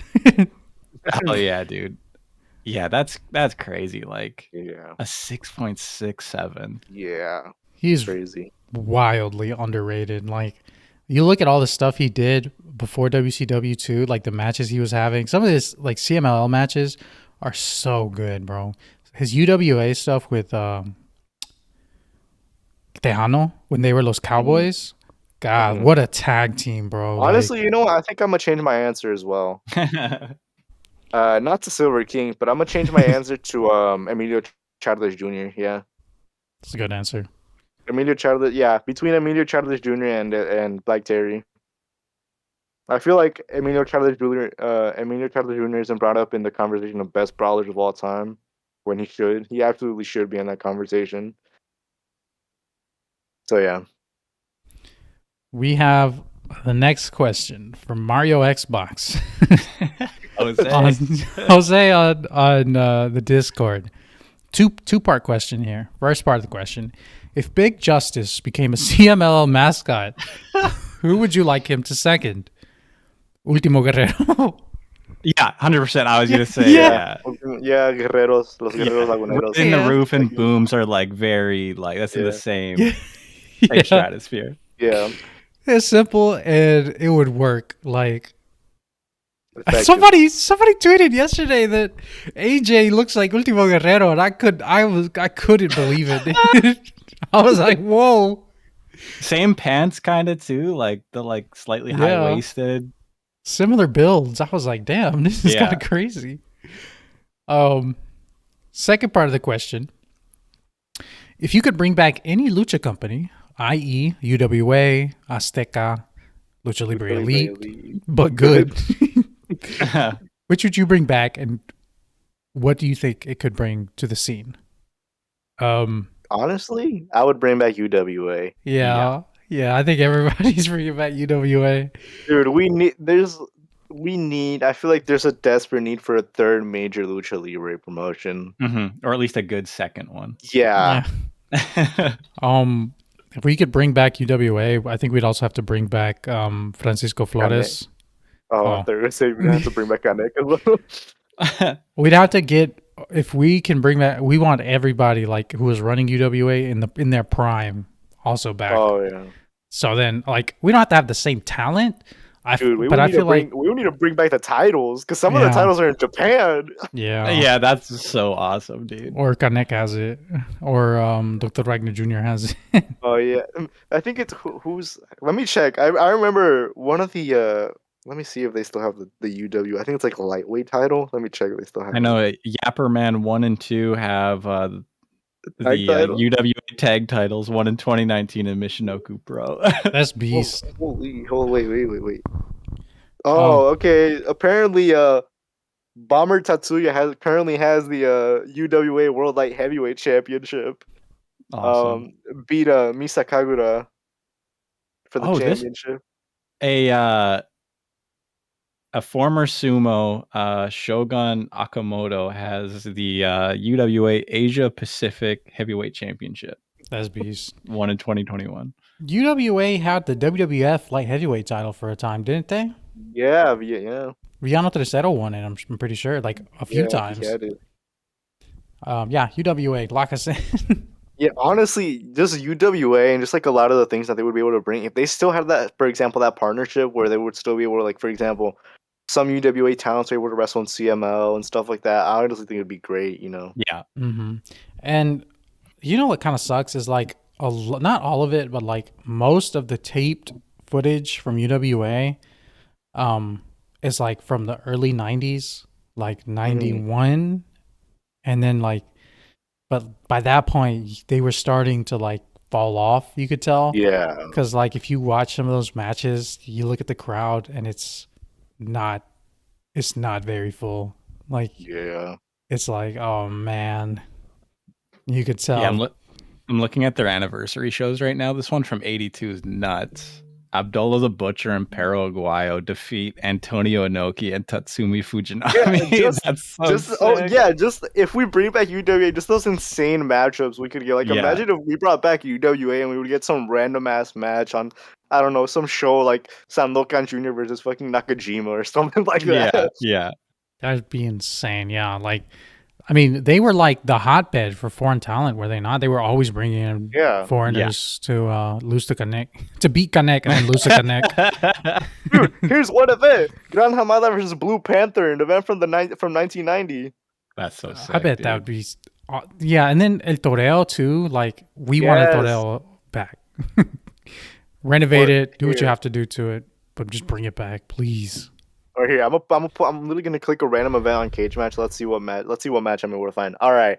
Oh yeah, dude. Yeah, that's crazy. Like a 6.67. Yeah, he's crazy. Wildly underrated. Like you look at all the stuff he did before WCW too, like the matches he was having. Some of his like CMLL matches are so good, bro. His UWA stuff with Tejano when they were Los Cowboys. God, what a tag team, bro. Honestly, you know what? I think I'm going to change my answer as well. Not to Silver King, but I'm going to change my answer to Emilio Charles Jr. Yeah. That's a good answer. Emilio Charles, between Emilio Charles Jr. and Black Terry. I feel like Emilio Charles Jr. isn't brought up in the conversation of best brawlers of all time when he should. He absolutely should be in that conversation. So yeah. We have the next question from Mario Xbox. Jose on the Discord. Two-part question here. First part of the question. If Big Justice became a CMLL mascot, who would you like him to second? Ultimo Guerrero. Yeah, 100%. I was going to say, Guerreros, los Guerreros Laguneros. In the roof and booms are like very, like, that's in the same stratosphere. Yeah. It's simple and it would work. Like, somebody tweeted yesterday that AJ looks like Ultimo Guerrero, and I couldn't believe it. I was like, whoa. Same pants kind of too, like the slightly high-waisted. Similar builds. I was like, damn, this is kind of crazy. Second part of the question. If you could bring back any lucha company, i.e. UWA, Azteca, Lucha Libre Elite, but good, which would you bring back, and what do you think it could bring to the scene? Honestly, I would bring back UWA. Yeah, I think everybody's bringing back UWA. Dude, we need. I feel like there's a desperate need for a third major Lucha Libre promotion, or at least a good second one. Yeah. If we could bring back UWA, I think we'd also have to bring back Francisco Flores. They're saying we have to bring back Canek as well. We'd have to get, if we can bring back, we want everybody like who was running UWA in their prime also back. Oh yeah. So then, like, we don't have to have the same talent. I feel like we need to bring back the titles because some of the titles are in Japan. Yeah, that's so awesome, dude. Or Canek has it, or Dr. Wagner Jr. has it. Oh yeah, I think it's who's. Let me check. I remember one of the Let me see if they still have the UW. I think it's like a lightweight title. Let me check if they still have I know Yapper Man 1 and 2 have the UWA tag titles, one in 2019 and Michinoku Pro. That's beast. Holy, wait. Oh, okay. Apparently, Bomber Tatsuya currently has the UWA World Light Heavyweight Championship. Awesome. Beat Misakagura for the championship. A former sumo, Shogun Akamoto, has the UWA Asia Pacific Heavyweight Championship. That's beast. Won in 2021. UWA had the WWF Light Heavyweight title for a time, didn't they? Yeah. Villano Tercero won it, I'm pretty sure, like a few times. He had it. UWA, lock us in. Yeah, honestly, just UWA and just like a lot of the things that they would be able to bring, if they still had that, for example, that partnership where they would still be able to, like, for example, some UWA talents are able to wrestle in CML and stuff like that. I honestly think it'd be great, you know? Yeah. Mm-hmm. And you know what kind of sucks is like, not all of it, but like most of the taped footage from UWA is like from the early 90s, like 91. And then like, but by that point, they were starting to like fall off, you could tell. Yeah. Because like if you watch some of those matches, you look at the crowd and it's not very full. Like, yeah, it's like, oh man, you could tell. Yeah, I'm looking at their anniversary shows right now. This one from '82 is nuts. Abdullah the Butcher and Perro Aguayo defeat Antonio Inoki and Tatsumi Fujinami. Yeah, just if we bring back UWA, just those insane matchups we could get. Like, imagine if we brought back UWA and we would get some random ass match on, I don't know, some show like Sandokan Jr. versus fucking Nakajima or something like that. Yeah. That'd be insane. Yeah, like, I mean, they were like the hotbed for foreign talent, were they not? They were always bringing in foreigners to lose to connect, to beat connect and then lose to connect. Dude, here's one event: Gran Hamada versus Blue Panther, an event from 1990. That's so sick. I bet that would be, and then El Toreo too. Like, we want El Toreo back. Renovate it, do what you have to do to it, but just bring it back, please. Or here, I'm literally gonna click a random event on Cage Match. Let's see what match I'm able to find. All right.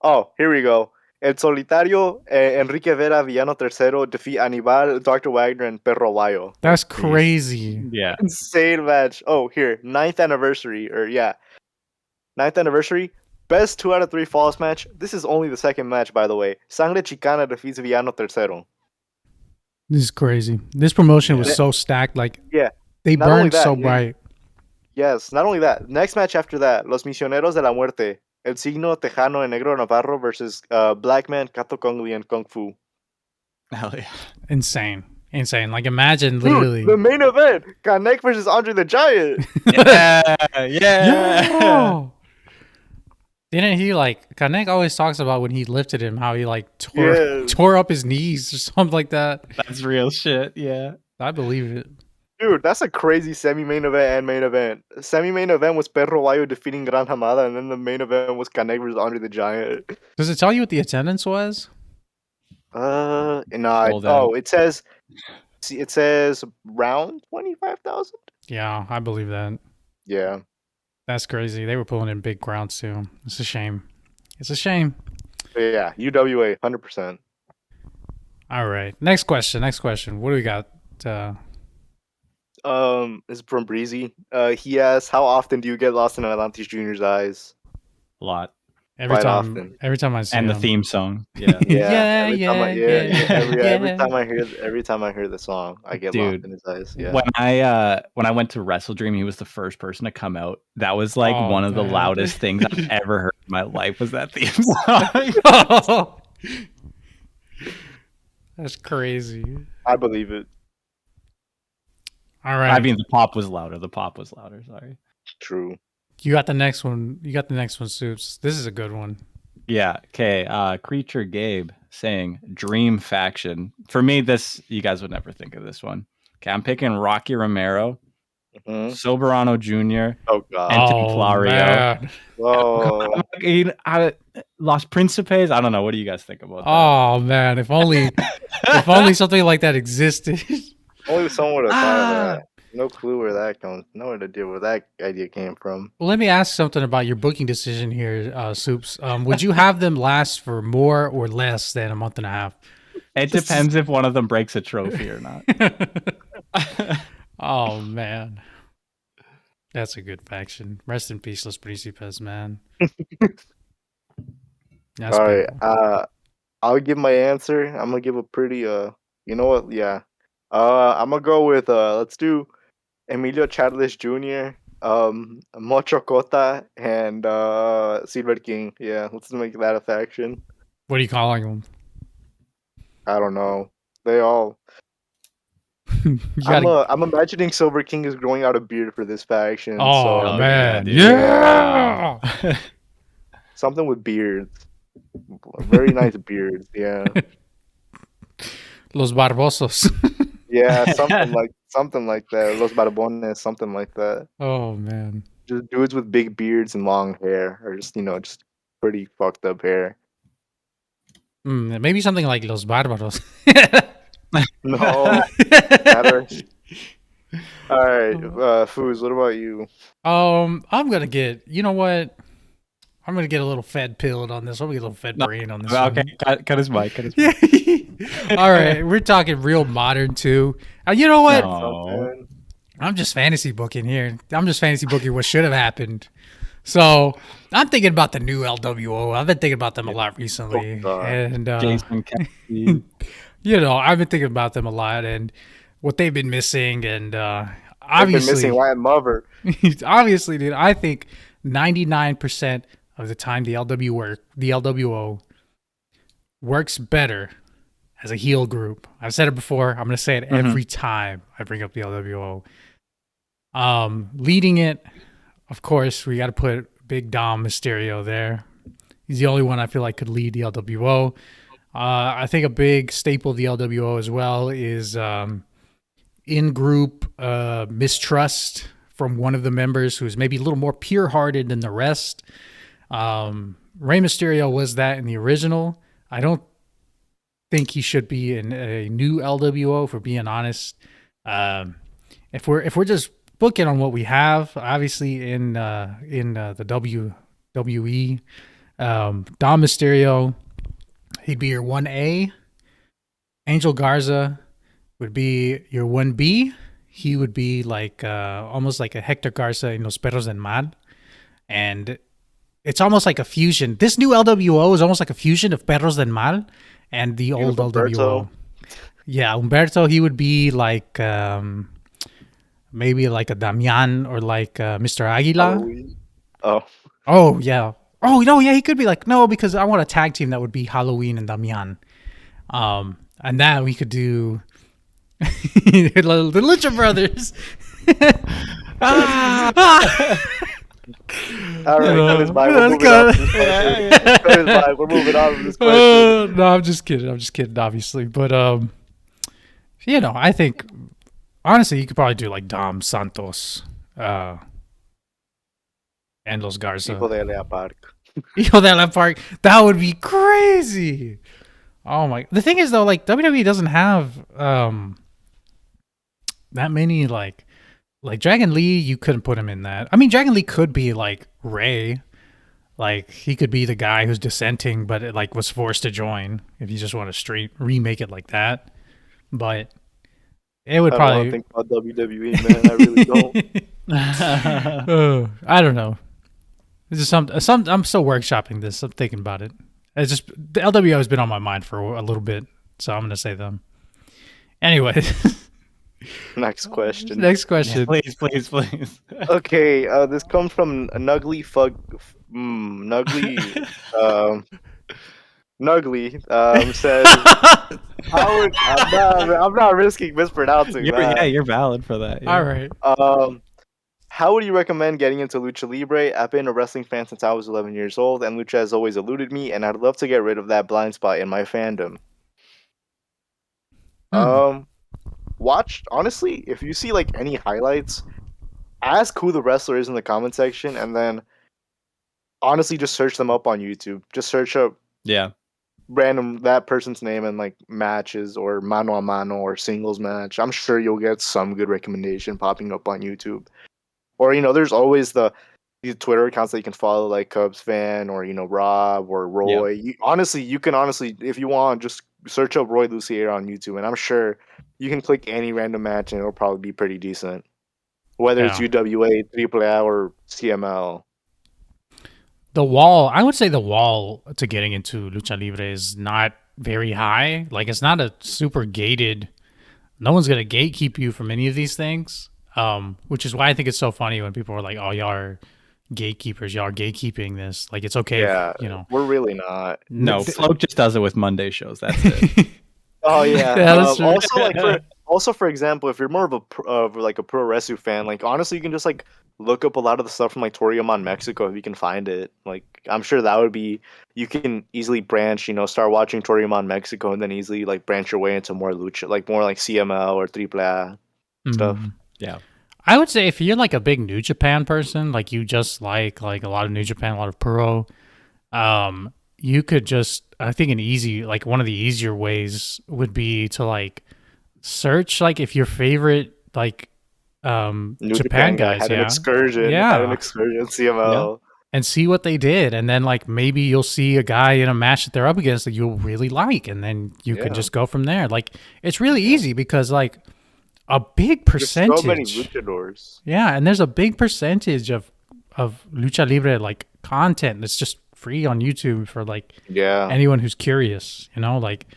Oh, here we go. El Solitario, Enrique Vera, Villano Tercero defeat Anibal, Dr. Wagner, and Perro Aguayo. That's crazy. Yeah. Insane match. Oh, here, 9th anniversary. 9th anniversary. Best 2 out of 3 falls match. This is only the second match, by the way. Sangre Chicana defeats Villano Tercero. This is crazy. This promotion was so stacked. Like, they burned so bright. Yes, not only that. Next match after that, Los Misioneros de la Muerte. El Signo, Tejano, and Negro Navarro versus Black Man, Kato Kongli, and Kung Fu. Hell yeah. Insane. Like, imagine literally. The main event, Kanek versus Andre the Giant. Yeah. Didn't he, like, Kanek always talks about when he lifted him, how he, like, tore up his knees or something like that. That's real shit, yeah. I believe it. Dude, that's a crazy semi-main event and main event. Semi-main event was Perro Aguayo defeating Gran Hamada, and then the main event was Kanek versus Andre the Giant. Does it tell you what the attendance was? No. It says around 25,000. Yeah, I believe that. Yeah. That's crazy. They were pulling in big crowds too. It's a shame. Yeah, UWA, 100%. All right. Next question. What do we got? It's from Breezy. He asks, how often do you get lost in Atlantis Jr.'s eyes? A lot. Every time I see and him. the theme song. Yeah. Every time I hear the song, I get lost in his eyes. Yeah. When I went to Wrestle Dream, he was the first person to come out. That was like one of the loudest things I've ever heard in my life, was that theme song. That's crazy. I believe it. All right. I mean, the pop was louder. Sorry. True. You got the next one, Soups. This is a good one. Yeah. Okay. Creature Gabe saying Dream Faction. For me, you guys would never think of this one. Okay, I'm picking Rocky Romero, Soberano Jr., and Templario. Los Principes. I don't know. What do you guys think about that? Oh man, if only something like that existed. Only someone would have thought of that. No clue where that comes. No idea where that idea came from. Well, let me ask something about your booking decision here, Soups. Would you have them last for more or less than a month and a half? It depends if one of them breaks a trophy or not. Oh man, that's a good faction. Rest in peace, Los Principes, man. All right. I'll give my answer. I'm gonna give a pretty you know what? Yeah. I'm gonna go with let's do Emilio Charles Jr., Mocho Cota, and Silver King. Yeah, let's make that a faction. What are you calling them? I don't know. They all. I'm imagining Silver King is growing out a beard for this faction. Oh so, man, yeah. Something with beards. Very nice beards. Yeah. Los Barbosos. Yeah, something like that. Los Barbones, something like that. Oh man. Just dudes with big beards and long hair, or just just pretty fucked up hair. Maybe something like Los Bárbaros. No. All right, Foos, what about you? I'm gonna get. You know what? I'm gonna get a little fed pilled on this. I'm gonna get a little fed brain on this. Okay, cut his mic. All right, we're talking real modern too. You know what? No. I'm just fantasy booking here. I'm just fantasy booking what should have happened. So I'm thinking about the new LWO. I've been thinking about them a lot recently, and Jason Kennedy. I've been thinking about them a lot and what they've been missing, and obviously they've been missing Lion Lover. Obviously, dude, I think 99% of the time the LWO works better as a heel group. I've said it before. I'm going to say it every time I bring up the LWO. Leading it, of course, we got to put Big Dom Mysterio there. He's the only one I feel like could lead the LWO. I think a big staple of the LWO as well is in-group mistrust from one of the members who's maybe a little more pure-hearted than the rest. Rey Mysterio was that in the original. I don't think he should be in a new LWO, for being honest. If we're just booking on what we have, obviously in the WWE, Dom Mysterio, he'd be your 1A. Angel Garza would be your 1B. He would be like almost like a Hector Garza in Los Perros del Mal. And it's almost like a fusion. This new LWO is almost like a fusion of Perros del Mal and the old LWO. Yeah, Humberto, he would be like maybe like a Damian or like Mr. Aguila. Halloween. Oh, yeah. Oh, yeah, he could be like, no, because I want a tag team that would be Halloween and Damian. And that we could do the Lucha Brothers. All right, cut his mic. We're moving on from this question. No, I'm just kidding, obviously. But, I think, honestly, you could probably do like Dom Santos and Los Garza. Hijo de la Park. That would be crazy. Oh my! The thing is though, like WWE doesn't have that many like Dragon Lee. You couldn't put him in that. I mean, Dragon Lee could be like Ray, like he could be the guy who's dissenting, but it like was forced to join. If you just want to remake it like that, but it would probably. I don't think about WWE, man. I really don't. I don't know. This is some. I'm still workshopping this. I'm thinking about it. It's just the LWO has been on my mind for a little bit, so I'm gonna say them. Anyway. Next question. Yeah, please. Okay, this comes from Nuggly Nuggly says, I'm not risking mispronouncing that. Yeah, you're valid for that. Yeah. All right. How would you recommend getting into Lucha Libre? I've been a wrestling fan since I was 11 years old, and Lucha has always eluded me, and I'd love to get rid of that blind spot in my fandom. Watch, honestly, if you see like any highlights, ask who the wrestler is in the comment section, and then honestly just search them up on YouTube. Just search up random that person's name and like matches or mano a mano or singles match, I'm sure you'll get some good recommendation popping up on YouTube. Or there's always these Twitter accounts that you can follow, like Cubs fan or Rob or Roy. You can honestly, if you want, just search up Roy Lucier on YouTube, and I'm sure you can click any random match and it'll probably be pretty decent. Whether it's UWA, AAA, or CML. I would say the wall to getting into Lucha Libre is not very high. Like, it's not a super gated. No one's gonna gatekeep you from any of these things. Which is why I think it's so funny when people are like, "Oh, y'all are gatekeepers. Y'all are gatekeeping this. Like, it's okay." Yeah, if, we're really not. No, Float just does it with Monday shows. That's it. Oh yeah. That's true. Also, for example, if you're more of a pro wrestling fan, like honestly, you can just like look up a lot of the stuff from like Toriyama in Mexico if you can find it. Like I'm sure that would be you can easily branch, start watching Toriyama in Mexico and then easily like branch your way into more lucha, like more like CML or AAA stuff. Yeah. I would say if you're like a big New Japan person, like you just like a lot of New Japan, a lot of pro, you could just, I think one of the easier ways would be to like search like if your favorite like New Japan guys had an excursion, CML. And see what they did, and then like maybe you'll see a guy in a match that they're up against that you'll really like, and then you can just go from there. Like it's really easy because like a big percentage. There's so many luchadors. Yeah, and there's a big percentage of Lucha Libre like content that's just free on YouTube for like anyone who's curious. Like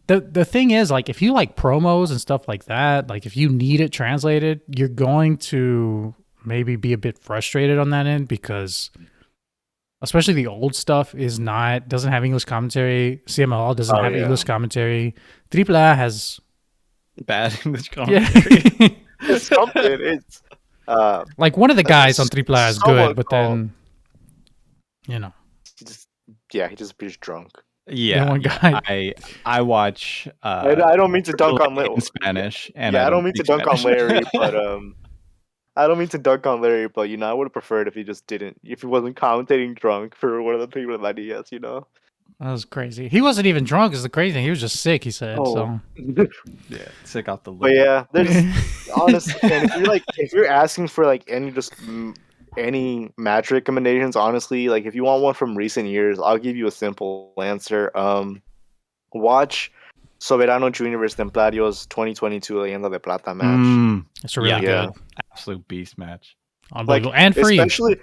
the thing is like if you like promos and stuff like that, like if you need it translated, you're going to maybe be a bit frustrated on that end because especially the old stuff doesn't have English commentary. CML doesn't have English commentary. AAA has bad English commentary. Yeah. It's something. It's like one of the guys on AAA is good, but then he just appears drunk. Yeah, one guy. I watch. I don't mean to dunk on Larry in Spanish, and I don't mean to dunk on Larry, but I don't mean to dunk on Larry, but I would have preferred if he just didn't, if he wasn't commentating drunk for one of the people in ideas, That was crazy. He wasn't even drunk. Is the crazy thing. He was just sick. He said so. Yeah, sick off the lip. But yeah, there's honestly, if you're asking for like any match recommendations, honestly, like if you want one from recent years, I'll give you a simple answer. Watch Soberano Jr. vs. Templarios 2022 Leyenda de Plata match. It's a really good, absolute beast match. Unbelievable and free. Especially,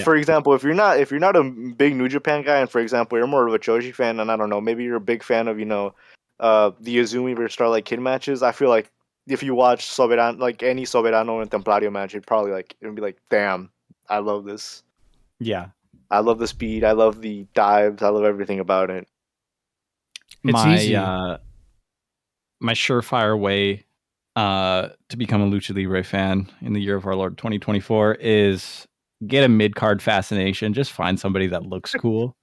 for example, if you're not a big New Japan guy, and for example, you're more of a Choji fan, and I don't know, maybe you're a big fan of the Izumi versus Starlight Kid matches. I feel like if you watch Soberano, like any Soberano and Templario match, it'd be like, damn, I love this. Yeah, I love the speed. I love the dives. I love everything about it. It's easy. My surefire way to become a Lucha Libre fan in the year of our Lord 2024 is get a mid-card fascination. Just find somebody that looks cool,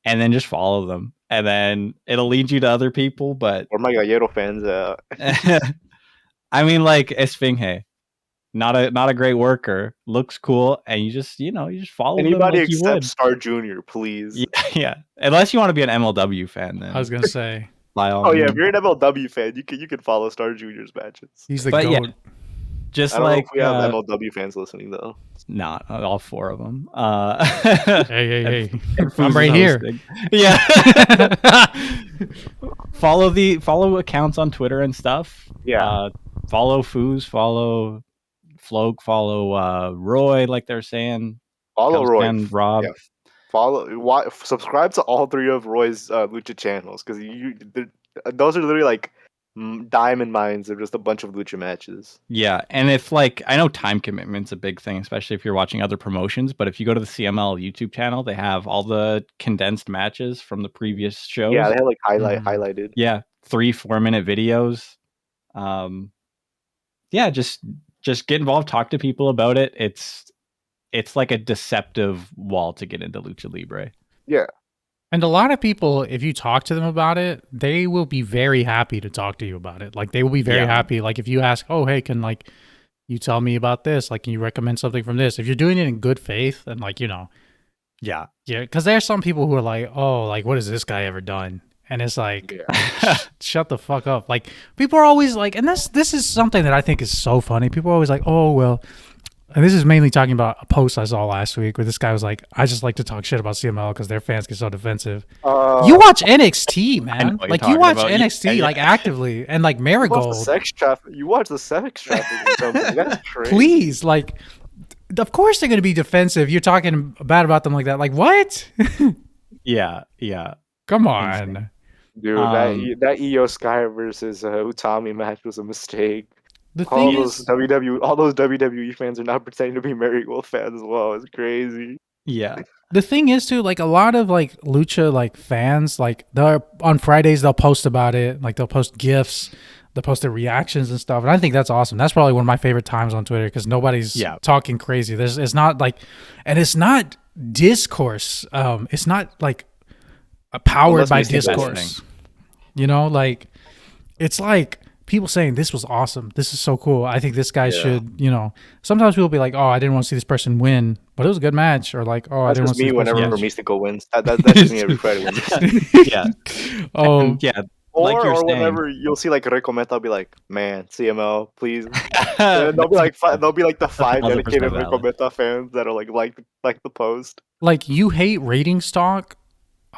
and then just follow them, and then it'll lead you to other people. But or my Gallero fans. I mean, like Esfinge, not a great worker, looks cool, and you just follow anybody them like except Star Jr. Please. Yeah. Unless you want to be an MLW fan, then I was gonna say. If you're an MLW fan, you can follow Star Jr.'s matches. He's the GOAT. Yeah, just I don't like know if we have MLW fans listening though. Not all four of them. Hey! I'm right here. Yeah. Follow accounts on Twitter and stuff. Yeah. Follow Foos. Follow Floke. Follow Roy. Like they're saying. Follow Roy. And Rob. Yeah. Subscribe to all three of Roy's Lucha channels because those are literally like diamond mines of just a bunch of Lucha matches. Yeah, and if I know time commitment's a big thing, especially if you're watching other promotions, but if you go to the CML YouTube channel, they have all the condensed matches from the previous shows. Yeah, they have highlighted. Yeah, 3-4 minute videos. Yeah, just get involved, talk to people about it. It's like a deceptive wall to get into Lucha Libre. Yeah. And a lot of people, if you talk to them about it, they will be very happy to talk to you about it. Like they will be very happy. Like if you ask, oh, hey, can you tell me about this? Like, can you recommend something from this? If you're doing it in good faith and Yeah. Yeah, because there's some people who are like, oh, like, what has this guy ever done? And it's like, shut the fuck up. Like, people are always like, and this is something that I think is so funny. People are always like, oh, well, and this is mainly talking about a post I saw last week where this guy was like, I just like to talk shit about CML because their fans get so defensive. You watch NXT, man. Like, you watch NXT, like, actively, and, like, Marigold. You watch the sex trafficking company. That's crazy. Please, like, of course they're going to be defensive. You're talking bad about them like that. Like, what? Yeah. Come on. Insane. Dude, that Io Sky versus Utami match was a mistake. All those WWE fans are now pretending to be Marigold fans as well. It's crazy. Yeah. The thing is too, like a lot of like Lucha like fans, like they're on Fridays they'll post about it, like they'll post GIFs, they'll post their reactions and stuff, and I think that's awesome. That's probably one of my favorite times on Twitter because nobody's talking crazy. It's not like, and it's not discourse. It's not like powered by discourse. You know, like it's like people saying this was awesome, this is so cool, I think this guy should, you know. Sometimes people be like, oh, I didn't want to see this person win, but it was a good match, or like, oh, I didn't want to see me whenever Mystico wins. That's just me every Friday. Or whenever you'll see like Recometa, I'll be like, man, CML, please. And they'll be like the 5 dedicated Recometa fans that are like the post. Like, you hate rating stock.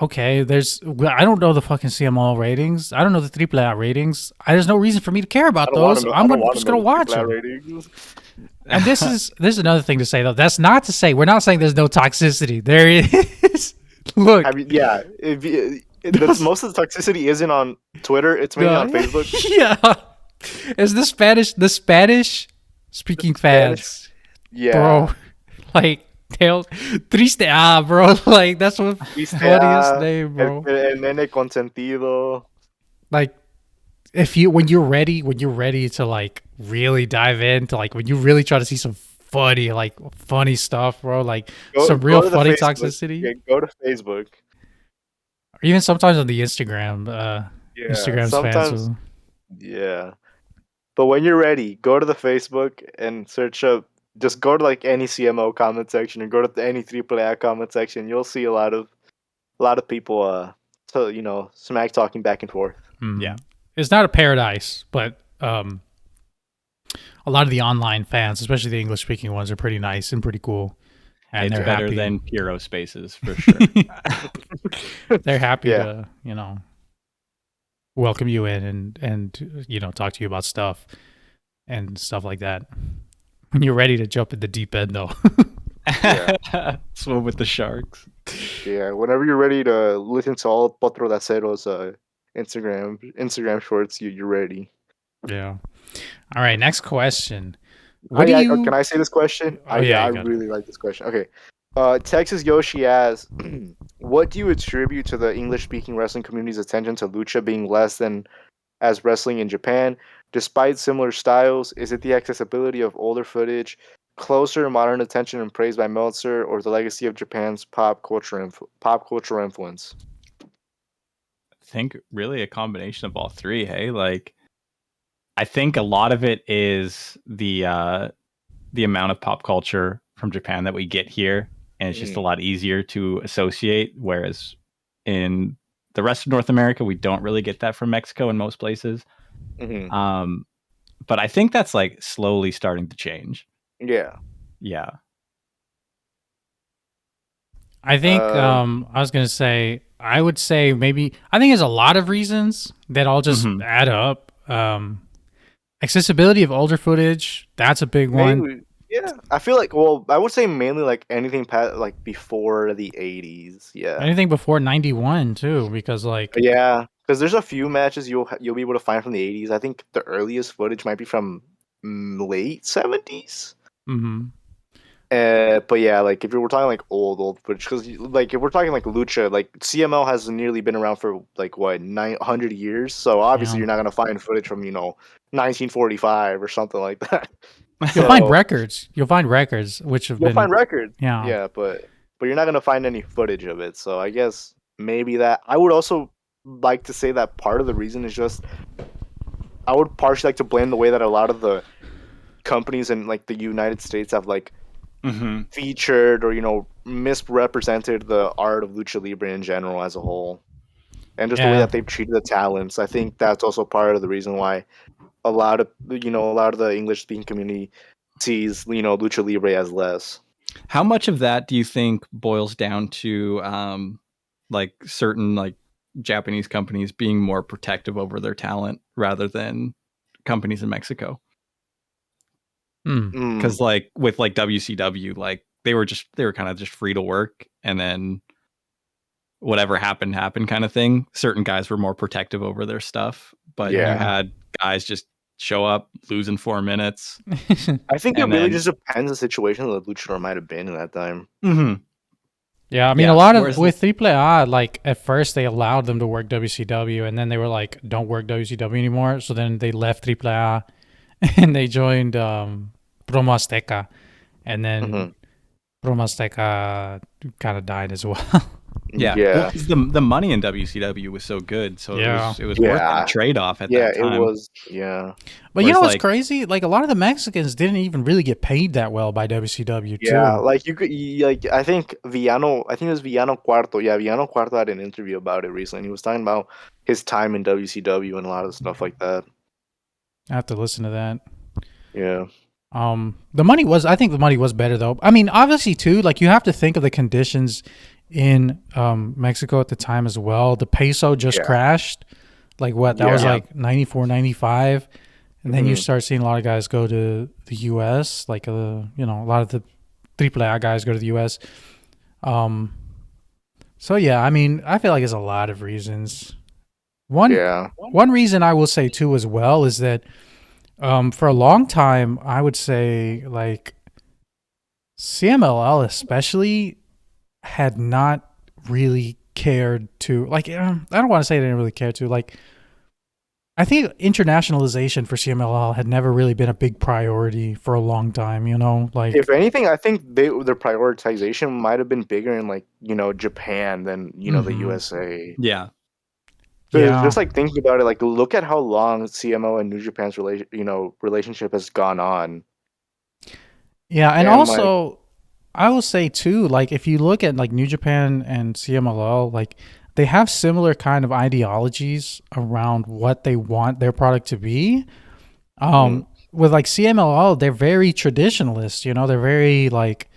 Okay, I don't know the fucking CML ratings. I don't know the AAA ratings. There's no reason for me to care about those. I'm just gonna watch them. And this is another thing to say though. That's not to say, we're not saying there's no toxicity. There is. Look, I mean, yeah. Most of the toxicity isn't on Twitter. It's mainly on Facebook. Yeah, it's the Spanish speaking fans. Yeah, bro. Like. Triste bro, like that's what funniest name, bro. El nene consentido. Like, when you're ready to like really dive into, like when you really try to see some funny stuff, bro, like some real funny toxicity. Yeah, go to Facebook. Or even sometimes on the Instagram. Instagram's fans. Yeah. But when you're ready, go to the Facebook and search up. Just go to like any CMO comment section and go to any AAA comment section. You'll see a lot of people, smack talking back and forth. Mm-hmm. Yeah, it's not a paradise, but a lot of the online fans, especially the English speaking ones, are pretty nice and pretty cool. And they're better than Puro Spaces for sure. They're happy to welcome you in and talk to you about stuff and stuff like that. When you're ready to jump in the deep end, though. Swim with the sharks. Yeah, whenever you're ready to listen to all Potro de Acero's Instagram shorts, you're ready. Yeah. All right, next question. Can I say this question? I really like this question. Okay. Texas Yoshi asks, what do you attribute to the English-speaking wrestling community's attention to Lucha being less than as wrestling in Japan? Despite similar styles, is it the accessibility of older footage, closer modern attention and praise by Meltzer, or the legacy of Japan's pop culture influence? I think really a combination of all three. Hey, like I think a lot of it is the amount of pop culture from Japan that we get here, and it's just a lot easier to associate. Whereas in the rest of North America, we don't really get that from Mexico in most places. Mm-hmm. But I think that's like slowly starting to change. Yeah. I think I would say maybe, I think there's a lot of reasons that all just add up. Accessibility of older footage, that's a big one. Yeah, I feel like, I would say mainly like anything like before the 80s. Yeah, anything before 91 too, because like because there's a few matches you'll be able to find from the 80s. I think the earliest footage might be from late 70s. Mm-hmm. But yeah, like if we're talking like old footage, because like if we're talking like Lucha, like CML has nearly been around for like 900 years. So obviously you're not gonna find footage from 1945 or something like that. You'll find records. You'll find records, which you'll find records. Yeah, but you're not gonna find any footage of it. So I guess maybe that. I would also like to say that part of the reason is just I would partially like to blame the way that a lot of the companies in like the United States have like featured or misrepresented the art of Lucha Libre in general as a whole, and just the way that they've treated the talents. I think that's also part of the reason why a lot of the English speaking community sees Lucha Libre as less. How much of that do you think boils down to like certain like Japanese companies being more protective over their talent rather than companies in Mexico? Because like with like WCW, like they were kind of just free to work, and then whatever happened kind of thing. Certain guys were more protective over their stuff, but you had guys just show up, lose in 4 minutes. I think it really just depends on the situation that Luchador might have been in that time. Yeah, I mean, a lot of with AAA, like at first they allowed them to work WCW, and then they were like, "Don't work WCW anymore." So then they left AAA, and they joined Promo Azteca, and then Promo Azteca kind of died as well. Yeah. The money in WCW was so good, so it was worth the trade off at that time. It was. But you know what's crazy? Like a lot of the Mexicans didn't even really get paid that well by WCW too. Yeah, like you could I think it was Villano Cuarto. Yeah, Villano Cuarto had an interview about it recently. He was talking about his time in WCW and a lot of stuff like that. I have to listen to that. Yeah. I think the money was better though. I mean, obviously too, like you have to think of the conditions in Mexico at the time as well. The peso just crashed. Like what? That was like 94, 95. And then you start seeing a lot of guys go to the US, like a lot of the AAA guys go to the US. So yeah, I mean, I feel like there's a lot of reasons. One reason I will say too as well is that for a long time, I would say like CMLL especially had not really cared to like. I don't want to say they didn't really care to like. I think internationalization for CMLL had never really been a big priority for a long time. Like if anything, I think their prioritization might have been bigger in like Japan than the USA. Yeah. Just like thinking about it, like look at how long CMO and New Japan's relationship has gone on. Yeah, and also I will say too, like if you look at like New Japan and CMLL, like they have similar kind of ideologies around what they want their product to be. With like CMLL, they're very traditionalist. They're very like,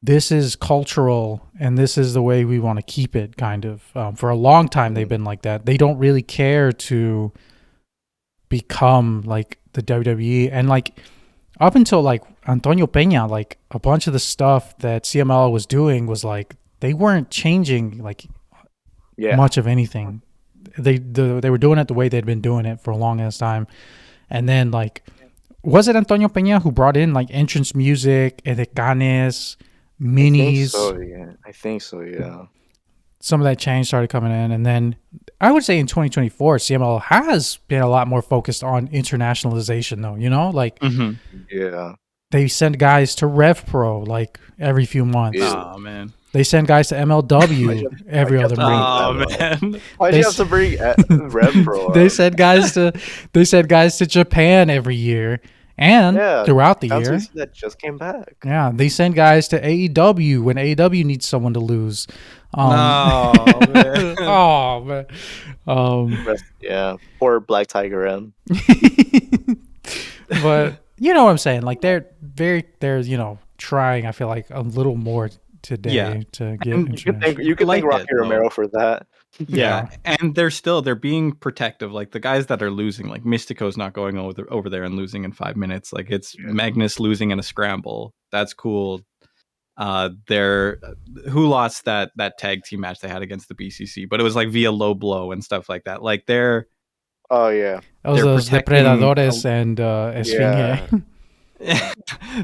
this is cultural and this is the way we want to keep it. Kind of for a long time, they've been like that. They don't really care to become like the WWE, and like up until like Antonio Peña, like a bunch of the stuff that CMLL was doing was like they weren't changing like much of anything. They were doing it the way they'd been doing it for a long ass time. And then like, was it Antonio Peña who brought in like entrance music, edecanes, minis? I think so, yeah. Some of that change started coming in, and then I would say in 2024, CML has been a lot more focused on internationalization though, like they send guys to Rev Pro like every few months. Oh man. They send guys to MLW every other month. Man. Why do you have to bring Rev Pro? They send guys to Japan every year and throughout the year. That just came back. Yeah, they send guys to AEW when AEW needs someone to lose. Oh man. Oh man. Yeah, poor Black Tiger M. But you know what I'm saying? Like they're trying. I feel like a little more today to get. You could thank Rocky Romero for that. Yeah, and they're being protective. Like the guys that are losing, like Mystico's not going over there and losing in 5 minutes. Like it's Magnus losing in a scramble. That's cool. Who lost that tag team match they had against the BCC, but it was like via low blow and stuff like that. Like they're those Depredadores and Esfinge.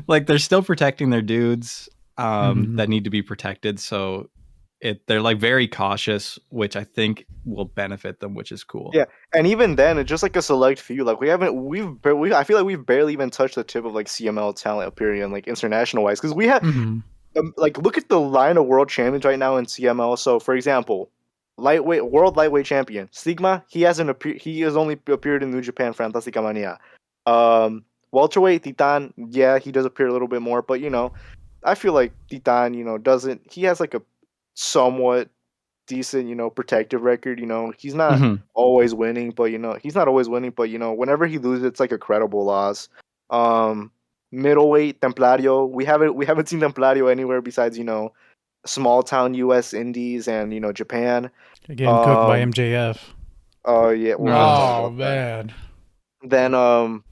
Like they're still protecting their dudes that need to be protected. So they're like very cautious, which I think will benefit them, which is cool. Yeah, and even then, it's just like a select few. Like I feel like we've barely even touched the tip of like CML talent, period, like international wise, because we have like look at the line of world champions right now in CML. So for example, world lightweight champion Stigma, he has only appeared in New Japan Fantastica Mania. Welterweight Titan, he does appear a little bit more, but I feel like Titan, he has like a somewhat decent, protective record. He's not always winning, but whenever he loses, it's like a credible loss. Middleweight Templario, we haven't seen Templario anywhere besides small town U.S. indies and Japan. Getting cooked by MJF. Oh yeah. Oh man. Then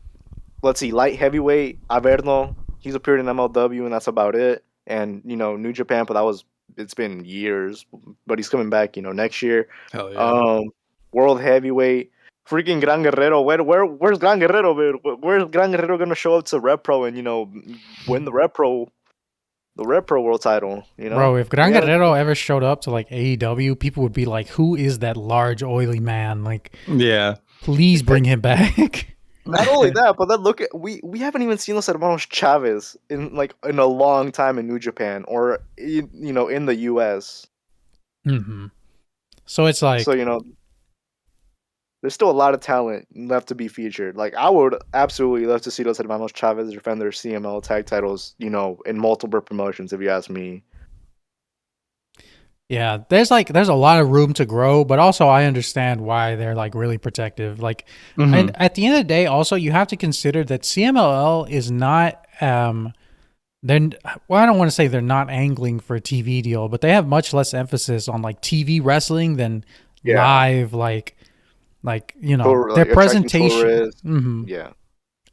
let's see, light heavyweight Averno. He's appeared in MLW and that's about it. And New Japan, but it's been years, but he's coming back next year. Hell yeah. World heavyweight. Freaking Gran Guerrero. Where's Gran Guerrero, man? Where's Gran Guerrero gonna show up to Repro and win the Repro World title? Bro, if Gran Guerrero ever showed up to like AEW, people would be like, "Who is that large, oily man?" Like, yeah, please bring him back. Not only that, but then look at we haven't even seen Los Hermanos Chavez in a long time in New Japan or in the US. Mm-hmm. So it's like, there's still a lot of talent left to be featured. Like, I would absolutely love to see Los Hermanos Chavez defend their CML tag titles, in multiple promotions, if you ask me. Yeah, there's a lot of room to grow, but also I understand why they're like really protective. Like, and at the end of the day, also you have to consider that CMLL is not then, well, I don't want to say they're not angling for a TV deal, but they have much less emphasis on like TV wrestling than live, their presentation. Yeah,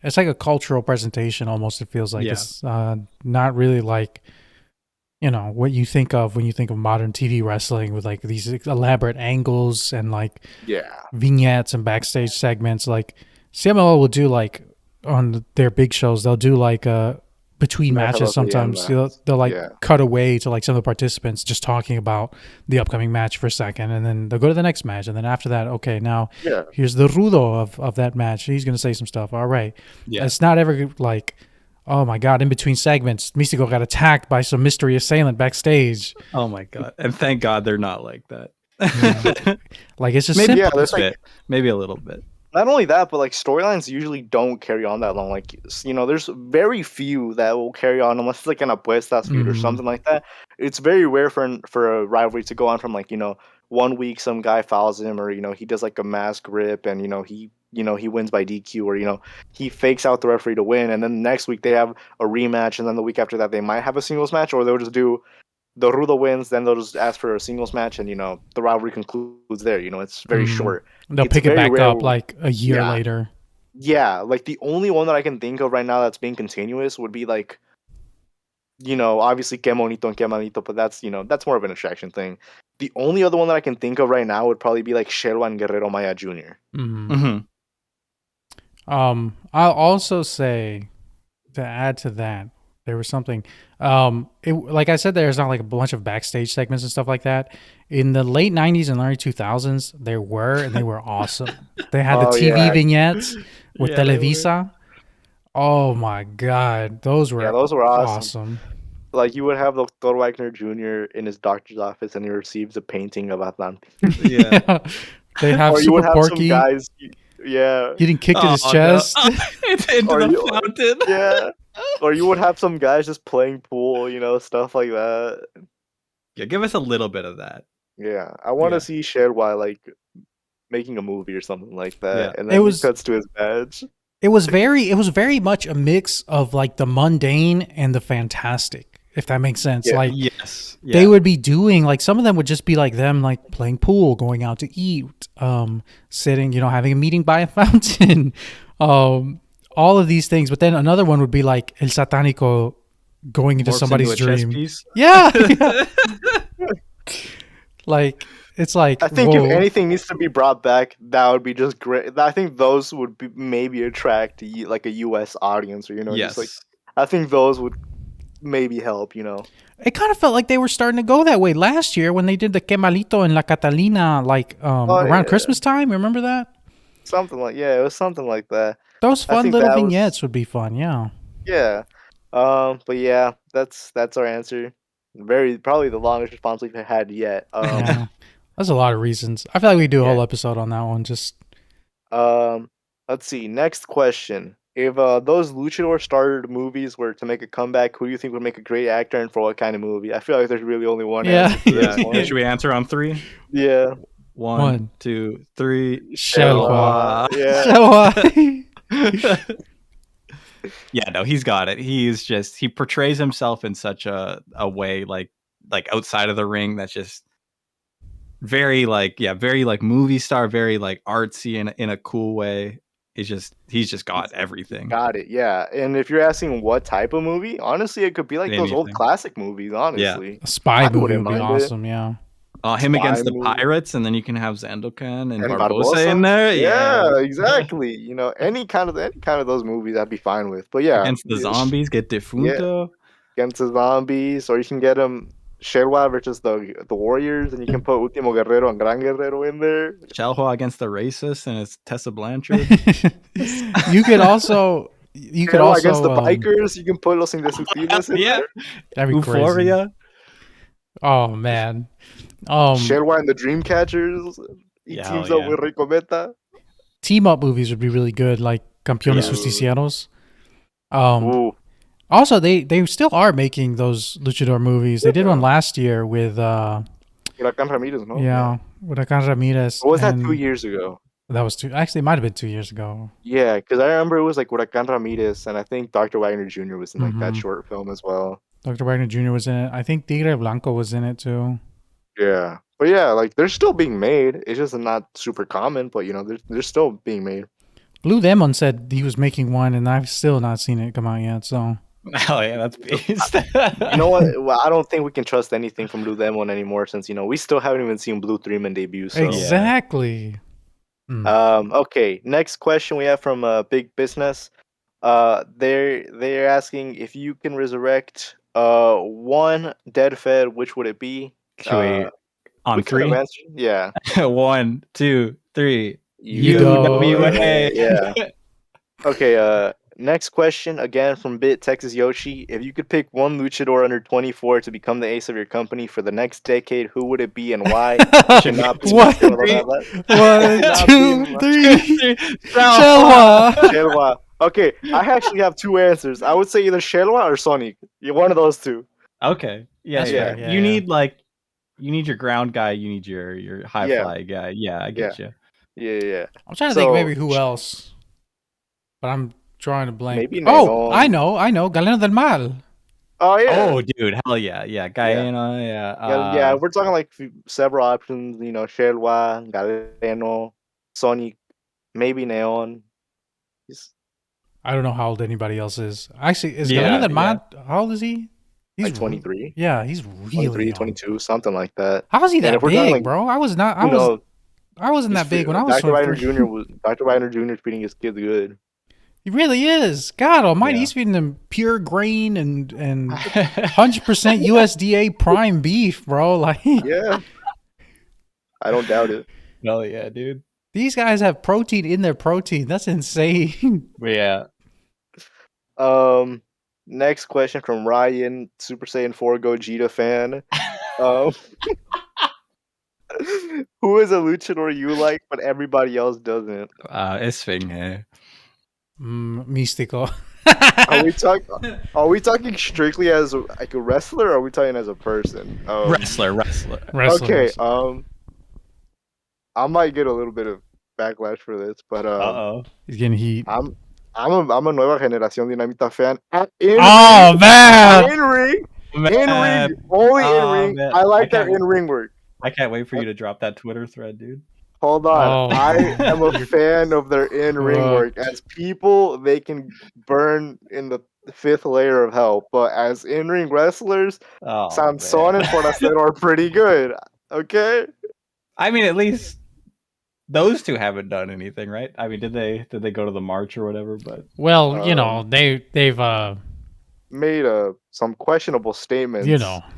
it's like a cultural presentation almost. It feels like it's not really like what you think of when you think of modern TV wrestling with like these elaborate angles and like vignettes and backstage segments. Like CMLL will do like on their big shows, they'll do like between matches sometimes. They'll like cut away to like some of the participants just talking about the upcoming match for a second, and then they'll go to the next match, and then after that, okay, now here's the Rudo of that match. He's gonna say some stuff. All right, it's not ever like, oh my god, in between segments, Mystico got attacked by some mystery assailant backstage. Oh my god, and thank God they're not like that. Like, it's just maybe simple. Maybe a little bit. Not only that, but like storylines usually don't carry on that long. Like, there's very few that will carry on unless it's like an apuestas feud or something like that. It's very rare for a rivalry to go on from like 1 week some guy fouls him, or he does like a mask rip and he wins by DQ, or he fakes out the referee to win, and then the next week they have a rematch, and then the week after that they might have a singles match, or they'll just do the Rudo wins, then they'll just ask for a singles match, and the rivalry concludes there. It's very short. They'll pick it back up like a year later. Yeah, like the only one that I can think of right now that's being continuous would be like, obviously Que Monito and Que Malito, but that's more of an attraction thing. The only other one that I can think of right now would probably be like Sherwan Guerrero Maya Jr. I'll also say, to add to that, there was something, like I said, there's not like a bunch of backstage segments and stuff like that. In the late 90s and early 2000s, there were, and they were awesome. They had the TV vignettes with Televisa. Oh my God. Those were awesome. Like, you would have Dr. Wagner Jr. in his doctor's office and he receives a painting of Atlante. Yeah. They have or Super you would have Porky. Some guys, getting kicked in his chest. No. It's into the fountain. Yeah. Or you would have some guys just playing pool, stuff like that. Yeah, give us a little bit of that. Yeah. I want to see Sherwa like making a movie or something like that. And then he cuts to his badge. It was very much a mix of like the mundane and the fantastic, if that makes sense. Yeah. Like, yes. They would be doing like, some of them would just be like them like playing pool, going out to eat, sitting, having a meeting by a fountain, all of these things. But then another one would be like El Satánico going into somebody's dream. Yeah. Like, it's like, I think if anything needs to be brought back, that would be just great. I think those would be maybe attract like a US audience, or yes. Just like, I think those would maybe help. It kind of felt like they were starting to go that way last year when they did the Que Malito and La Catalina, like around Christmas time. Remember that? Something like it was something like that. Those fun little vignettes would be fun. Yeah. Yeah. But yeah, that's our answer. Probably the longest response we've had yet. Yeah. There's a lot of reasons. I feel like we do a whole episode on that one. Just let's see. Next question. if those luchador started movies were to make a comeback, who do you think would make a great actor and for what kind of movie? I feel like there's really only one answer for this one. Should we answer on 3? Yeah. 1, 2, 3. Shelwa. Yeah. Yeah, no, he's got it. He portrays himself in such a way like outside of the ring that's just very very like movie star, very like artsy in a cool way. He's just got everything. Got it, yeah. And if you're asking what type of movie, honestly, it could be like those old classic movies, honestly. Yeah. A spy movie would be awesome, yeah. Him against the pirates, and then you can have Sandokan and Barbosa in there. Yeah, exactly. You know, any kind of those movies I'd be fine with. But yeah. Against the zombies, get Defunto. Yeah. Against the zombies, or you can get them Shelwa versus the Warriors, and you can put Último Guerrero and Gran Guerrero in there. Shelwa against the racists, and it's Tessa Blanchard. You could also against the bikers, you can put Los Indestructibles in there. That'd be Euphoria. Crazy. Oh man. Shelwa and the Dreamcatchers. He teams up with Ricometa. Team up movies would be really good, like Campeones Justicieros. Ooh. Also, they still are making those luchador movies. They did one last year with Huracan Ramirez, no? Yeah, Huracan Ramirez. Or was that 2 years ago? That was Actually, it might have been 2 years ago. Yeah, because I remember it was like Huracan Ramirez, and I think Dr. Wagner Jr. was in like that short film as well. Dr. Wagner Jr. was in it. I think Tigre Blanco was in it too. Yeah, but yeah, like they're still being made. It's just not super common, but you know, they're still being made. Blue Demon said he was making one, and I've still not seen it come out yet. So. Oh yeah, that's beast. You know what? Well, I don't think we can trust anything from Blue Demon anymore, since we still haven't even seen Blue Three-Man debut. So. Exactly. Okay. Next question we have from Big Business. They're asking if you can resurrect one dead Fed, which would it be? On 3? Yeah. 1, 2, 3. UWA. Yeah. Okay. Next question, again from Bit Texas Yoshi. If you could pick one luchador under 24 to become the ace of your company for the next decade, who would it be and why? One, 2, 3. Shelwa. Okay, I actually have 2 answers. I would say either Shelwa or Sonic. One of those 2. Okay. Yeah. You need your ground guy. You need your high fly guy. Yeah, I get you. Yeah. I'm trying to think maybe who else, but I'm drawing a blank. Maybe I know. Galeno del Mal. Oh yeah. Oh dude, hell yeah. Galeno, yeah. We're talking like several options. You know, Shelwa, Galeno, Sonic, maybe Neon. I don't know how old anybody else is. Actually, is Galeno del Mal? How old is he? He's like 23. Yeah, he's really 23, young. 22, something like that. How is he that big, bro? I wasn't that big when I was. Dr. Wagner Jr. Dr. Wagner Jr. is feeding his kids good. He really is. God almighty, he's feeding them pure grain and 100% USDA prime beef, bro. Like, yeah, I don't doubt it. Hell yeah, dude. These guys have protein in their protein. That's insane. Yeah. Next question from Ryan, Super Saiyan 4 Gogeta fan. Who is a luchador you like, but everybody else doesn't? Esfinge. Místico. Are we talking strictly as like a wrestler, or are we talking as a person? Wrestler. Okay. I might get a little bit of backlash for this, but he's getting heat. I'm a Nueva Generación Dinamita fan. Oh man! In ring, only in ring. Man. I like that in ring work. I can't wait for you to drop that Twitter thread, dude. Hold on. I am a fan of their in-ring work. As people, they can burn in the 5th layer of hell. But as in-ring wrestlers, Sanson and Forastero are pretty good. Okay? I mean, at least those 2 haven't done anything, right? I mean, did they go to the march or whatever? But they've made some questionable statements.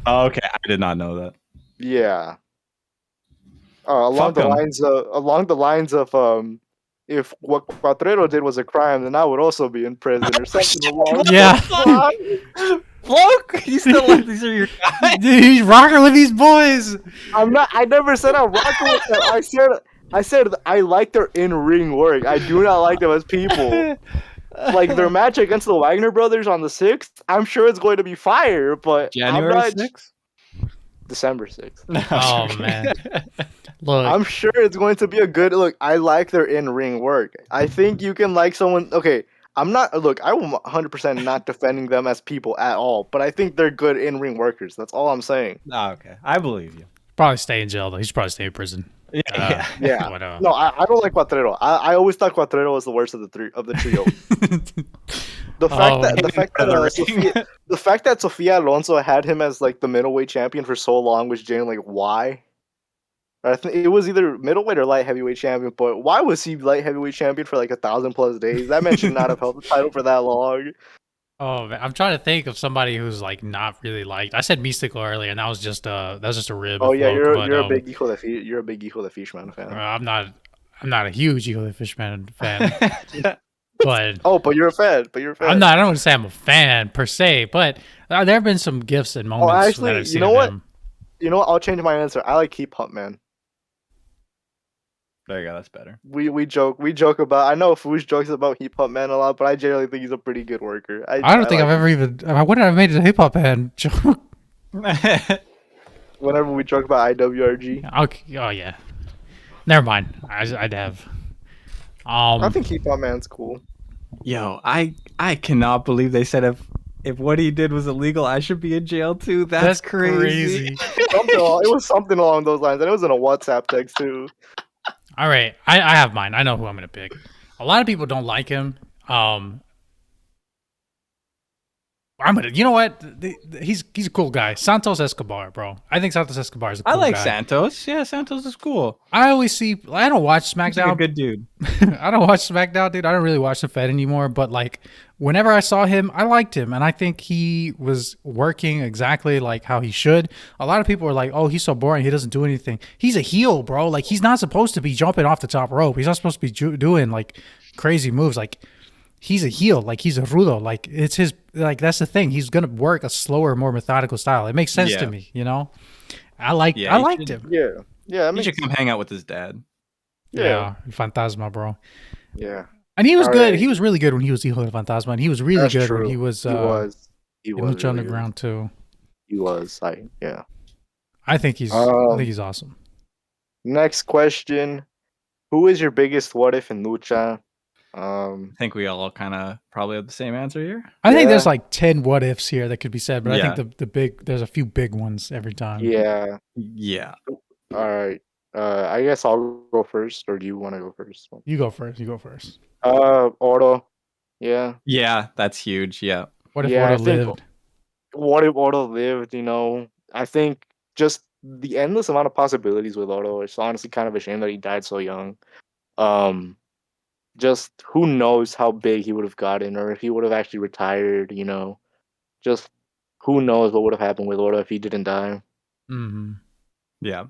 Oh, okay, I did not know that. Yeah. Along the lines of if what Cuatrero did was a crime, then I would also be in prison or something along. Yeah. Look, these are your guys. Dude, he's rocking with these boys. I never said I'm rocking with them. I said I like their in-ring work. I do not like them as people. like their match against the Wagner brothers on the 6th, I'm sure it's going to be fire, but January 6th? December 6th. Oh man. Look, I'm sure it's going to be a good look. I like their in-ring work. I think you can like someone. Okay, I'm not. Look, I will 100% not defending them as people at all, but I think they're good in-ring workers. That's all I'm saying. Oh, okay, I believe you. Probably stay in jail though. He should probably stay in prison. Yeah. Yeah. No, I don't like Cuatrero. I always thought Cuatrero was the worst of the trio. The fact that Sofia Alonso had him as like the middleweight champion for so long was genuinely like, why? I think it was either middleweight or light heavyweight champion, but why was he light heavyweight champion for like 1,000+ days? That man should not have held the title for that long. Oh man, I'm trying to think of somebody who's like not really liked. I said Mystical earlier, and that was just a rib. Oh yeah, you're a big Hijo de Fishman fan. I'm not a huge Hijo de Fishman fan. But but you're a fan. I don't want to say I'm a fan per se, but there have been some gifts and moments. Oh, actually, that I've seen you know what? Him. You know what? I'll change my answer. I like Heat Hunt Man. There you go. That's better. We joke about. I know Foosh jokes about Hip Hop Man a lot, but I generally think he's a pretty good worker. I don't think I've ever even. When did I made it a hip hop man joke? Whenever we joke about IWRG. Okay. Oh yeah. Never mind. I'd have. I think Hip Hop Man's cool. Yo, I cannot believe they said if what he did was illegal, I should be in jail too. That's crazy. It was something along those lines, and it was in a WhatsApp text too. All right, I have mine. I know who I'm gonna pick. A lot of people don't like him. You know what? He's a cool guy. Santos Escobar, bro. I think Santos Escobar is a cool guy. I like Santos. Yeah, Santos is cool. I always see. I don't watch SmackDown. He's like a good dude. I don't watch SmackDown, dude. I don't really watch the Fed anymore. But like, whenever I saw him, I liked him, and I think he was working exactly like how he should. A lot of people are like, "Oh, he's so boring. He doesn't do anything." He's a heel, bro. Like, he's not supposed to be jumping off the top rope. He's not supposed to be doing like crazy moves. Like, he's a heel. Like, he's a rudo. Like, it's his. Like, that's the thing. He's gonna work a slower, more methodical style. It makes sense to me, you know. I liked him. Yeah. He should come hang out with his dad. Yeah, Fantasma, bro. Yeah. And he was good. Right. He was really good when he was Hijo de Fantasma, and he was really good when he was. He was in Lucha Underground too. He was. I think he's awesome. Next question: who is your biggest what if in Lucha? I think we all kind of probably have the same answer here. I think there's like 10 what ifs here that could be said, but I think there's a few big ones every time. Yeah. All right. I guess I'll go first, or do you want to go first? You go first. Auto. Yeah. Yeah, that's huge. Yeah. What if Auto lived? What if Auto lived? You know, I think just the endless amount of possibilities with Auto. It's honestly kind of a shame that he died so young. Just who knows how big he would have gotten, or if he would have actually retired. You know, just who knows what would have happened with Auto if he didn't die. Mm-hmm. Yeah.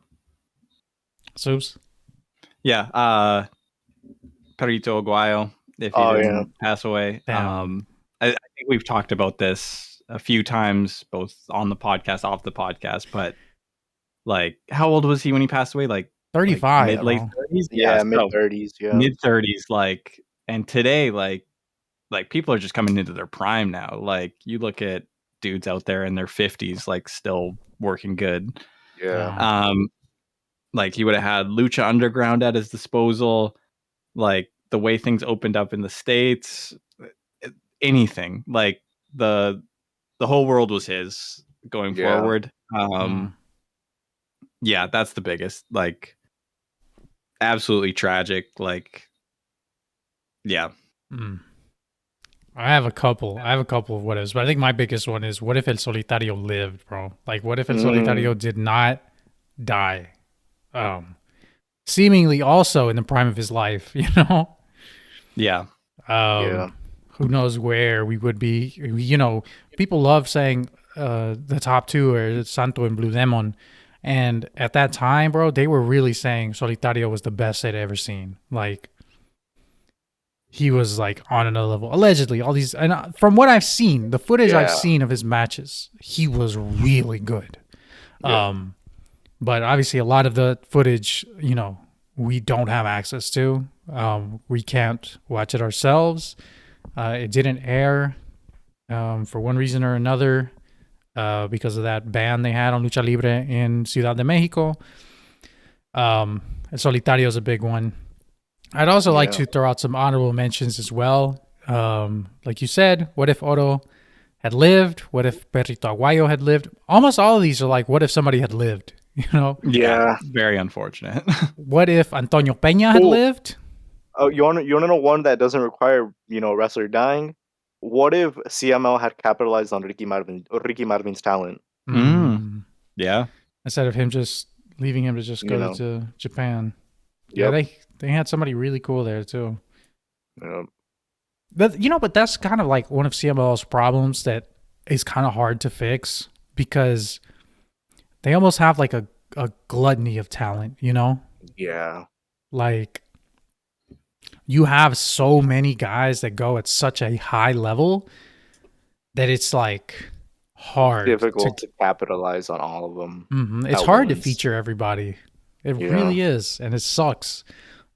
Soups. Yeah. Perito Aguayo, if he didn't pass away. I think we've talked about this a few times, both on the podcast, off the podcast, but like, how old was he when he passed away? Like 35, late 30s? Yeah, mid-30s. Yeah, mid-30s. Like, and today, like people are just coming into their prime now. Like, you look at dudes out there in their 50s, like still working good. Yeah. Like, he would have had Lucha Underground at his disposal. Like, the way things opened up in the States, anything. Like, the whole world was his going forward. Yeah, that's the biggest. Like, absolutely tragic. Like, yeah. I have a couple of what ifs, but I think my biggest one is, what if El Solitario lived, bro? Like, what if El Solitario did not die? Seemingly also in the prime of his life, you know? Yeah. Who knows where we would be? You know, people love saying the top two are Santo and Blue Demon. And at that time, bro, they were really saying Solitario was the best they'd ever seen. Like, he was like on another level. Allegedly, all these, and from what I've seen, the footage I've seen of his matches, he was really good. But obviously, a lot of the footage, you know, we don't have access to. We can't watch it ourselves. It didn't air for one reason or another because of that ban they had on Lucha Libre in Ciudad de Mexico. El Solitario is a big one. I'd also like to throw out some honorable mentions as well. Like you said, what if Oro had lived? What if Perrito Aguayo had lived? Almost all of these are like, what if somebody had lived? You know? Yeah. Very unfortunate. What if Antonio Peña had lived? Oh, you want to know one that doesn't require, a wrestler dying? What if CML had capitalized on Ricky Marvin's talent? Yeah. Instead of him just leaving him to just go to Japan. Yep. Yeah, they had somebody really cool there too. Yep. But that's kind of like one of CML's problems that is kind of hard to fix because they almost have like a gluttony of talent, Yeah. Like you have so many guys that go at such a high level that it's like hard. Difficult to capitalize on all of them. Mm-hmm. It's hard to feature everybody. It really is, and it sucks.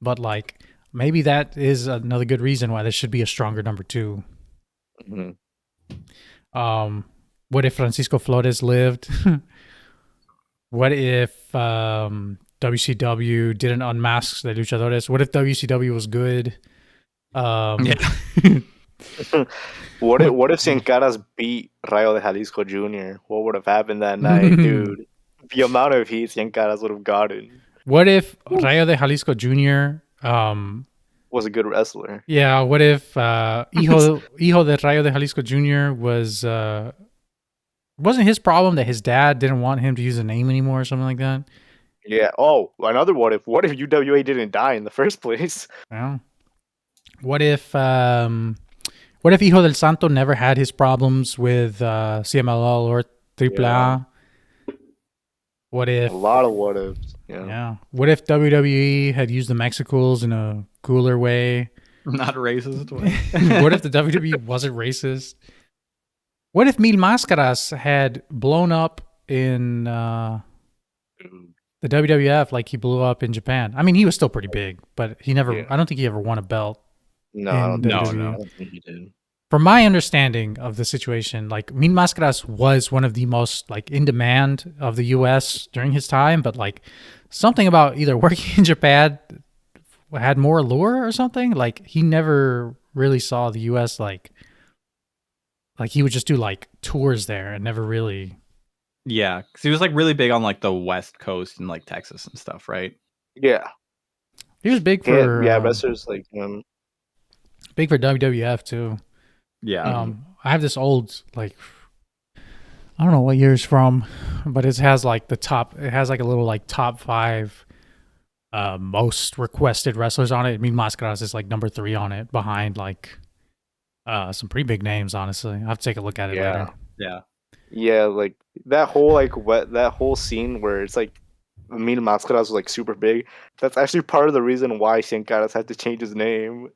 But like maybe that is another good reason why there should be a stronger number 2. Mm-hmm. What if Francisco Flores lived? What if WCW didn't unmask the luchadores? What if WCW was good? What if Cien Caras beat Rayo de Jalisco Jr.? What would have happened that night, dude? The amount of heat Cien Caras would have gotten. What if Rayo de Jalisco Jr. Was a good wrestler? Yeah. What if Hijo de Rayo de Jalisco Jr. wasn't his problem that his dad didn't want him to use the name anymore or something like that? Yeah. Oh, another what if? What if UWA didn't die in the first place? Yeah. What if Hijo del Santo never had his problems with CMLL or AAA? Yeah. What if a lot of what ifs? Yeah. What if WWE had used the Mexicals in a cooler way? Not racist way. What if the WWE wasn't racist? What if Mil Máscaras had blown up in the WWF like he blew up in Japan? I mean, he was still pretty big, but he never. Yeah. I don't think he ever won a belt. No, I don't think he did. From my understanding of the situation, like Mil Máscaras was one of the most like in demand of the US during his time, but like something about either working in Japan had more allure or something. Like he never really saw the US like he would just do like tours there and never really. Yeah, because he was like really big on like the West Coast and like Texas and stuff, right? Yeah, he was big for wrestlers like him. Big for WWF too. Yeah. I have this old like I don't know what year it's from, but it has like the top. It has like a little like top 5 most requested wrestlers on it. Mil Máscaras is like number 3 on it, behind like some pretty big names. Honestly, I'll have to take a look at it later. Yeah, like that whole scene where it's like Mil Máscaras was like super big. That's actually part of the reason why Cien Caras had to change his name.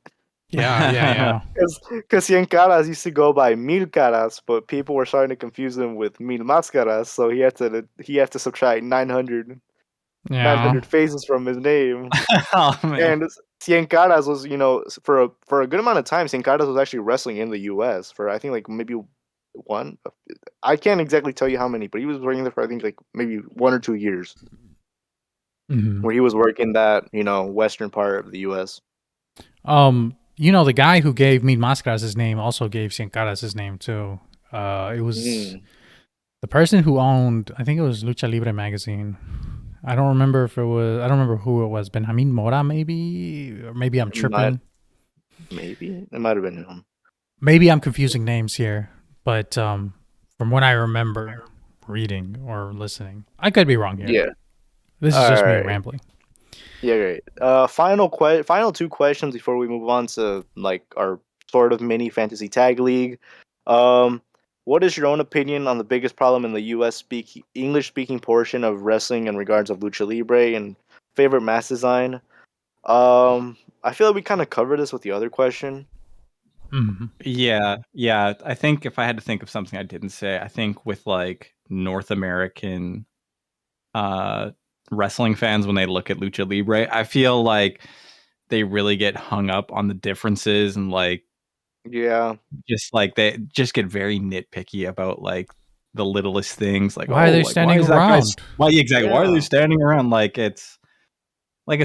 Yeah. Because Cien Caras used to go by Mil Caras, but people were starting to confuse him with Mil Máscaras, so he had to subtract 900 faces from his name. And Cien Caras was, for a good amount of time, Cien Caras was actually wrestling in the US for I think like maybe one. I can't exactly tell you how many, but he was working there for I think like maybe 1 or 2 years, where he was working that western part of the US. The guy who gave Mil Máscaras his name also gave Cien Caras his name too. It was the person who owned, I think it was Lucha Libre magazine. I don't remember who it was. Benjamin Mora, maybe? Or maybe I'm tripping. Maybe. It might have been him. Maybe I'm confusing names here. But from what I remember reading or listening, I could be wrong here. Yeah. This is just me rambling. Yeah, great. Final 2 questions before we move on to like our sort of mini fantasy tag league. What is your own opinion on the biggest problem in the U.S. English speaking portion of wrestling in regards of Lucha Libre and favorite mask design? I feel like we kind of covered this with the other question. Mm-hmm. Yeah. I think if I had to think of something I didn't say, I think with like North American wrestling fans, when they look at Lucha Libre, I feel like they really get hung up on the differences and like Yeah. Just like they just get very nitpicky about like the littlest things. Like, why are they standing around? Why are they standing around? Like it's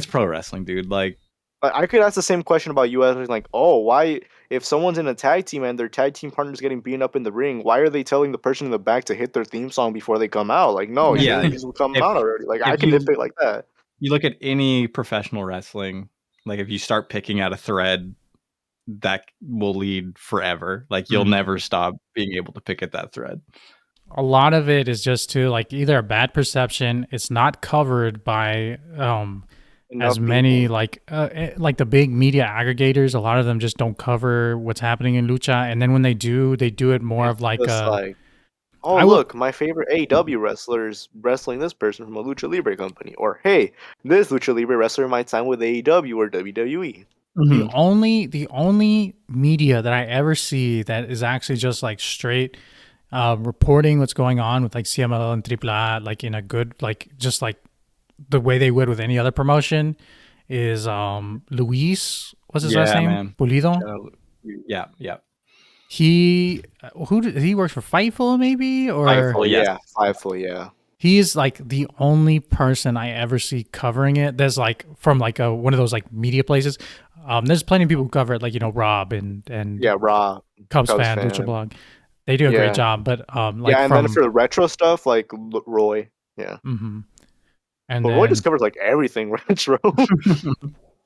pro wrestling, dude. Like I could ask the same question about US. Like, oh, why if someone's in a tag team and their tag team partner's getting beaten up in the ring, why are they telling the person in the back to hit their theme song before they come out? Like, no, yeah, these will come out already. Like, I can nitpick like that. You look at any professional wrestling, like if you start picking out a thread, that will lead forever. Like you'll never stop being able to pick at that thread. A lot of it is just to like either a bad perception. It's not covered by as many like the big media aggregators. A lot of them just don't cover what's happening in lucha, and then when they do it more of like oh, look, my favorite AEW wrestler is wrestling this person from a Lucha Libre company. Or, hey, this Lucha Libre wrestler might sign with AEW or WWE. The only media that I ever see that is actually just like straight reporting what's going on with like CML and AAA, like in a good, like just like the way they would with any other promotion, is Luis. What's his last name? Man. Pulido. Yeah. He he works for Fightful maybe, or Fightful, yeah. He's like the only person I ever see covering it. There's like from like one of those like media places. There's plenty of people who cover it, like Rob and Rob, Cubs fan, Lucha Blog. They do a great job, but like and then for the retro stuff, like Roy, and but Roy just covers like everything retro.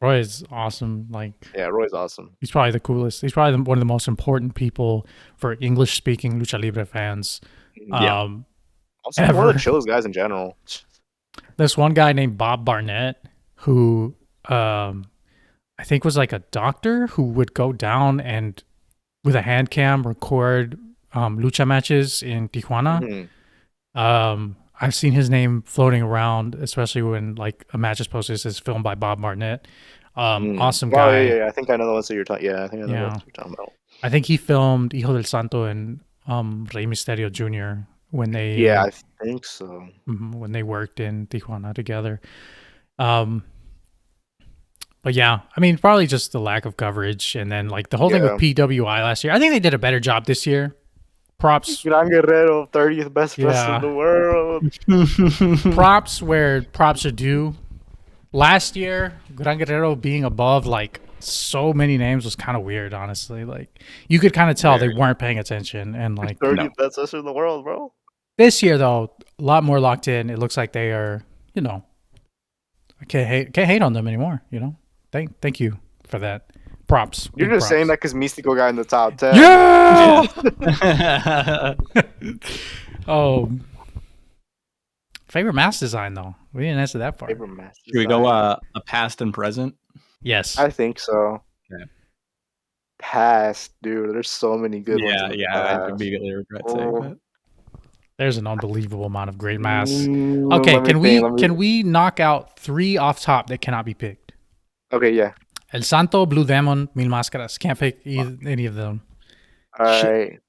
Roy is awesome. Like, yeah, Roy's awesome. He's probably the coolest. He's probably one of the most important people for English-speaking Lucha Libre fans. Also, one of the chillest guys in general. There's one guy named Bob Barnett who I think was like a doctor who would go down and with a hand cam record lucha matches in Tijuana. I've seen his name floating around, especially when like a match is posted. It says filmed by Bob Barnett. Awesome guy. Yeah, I think I know the ones that you're talking. Yeah, I think I know what you're talking about. I think he filmed Hijo del Santo and Rey Mysterio Jr. when they. Yeah, I think so. When they worked in Tijuana together. But yeah, I mean, probably just the lack of coverage, and then like the whole thing with PWI last year. I think they did a better job this year. Props. Gran Guerrero, 30th best wrestler in the world. Props where props are due. Last year, Gran Guerrero being above like so many names was kind of weird, honestly. Like you could kind of tell they weren't paying attention, and like 30th best wrestler in the world, bro. This year though, a lot more locked in. It looks like they are, I can't hate on them anymore. Thank you for that. Props. You're just saying that because Mystico got in the top 10. Yeah. Oh, favorite mask design though. We didn't answer that part. Favorite mask design. Should we go a past and present? Yes, I think so. Okay. Past, dude. There's so many good ones. I immediately regret saying that. There's an unbelievable amount of great masks. Okay, can we knock out 3 off top that cannot be picked? Okay, yeah. El Santo, Blue Demon, Mil Máscaras. Can't pick any of them. All right.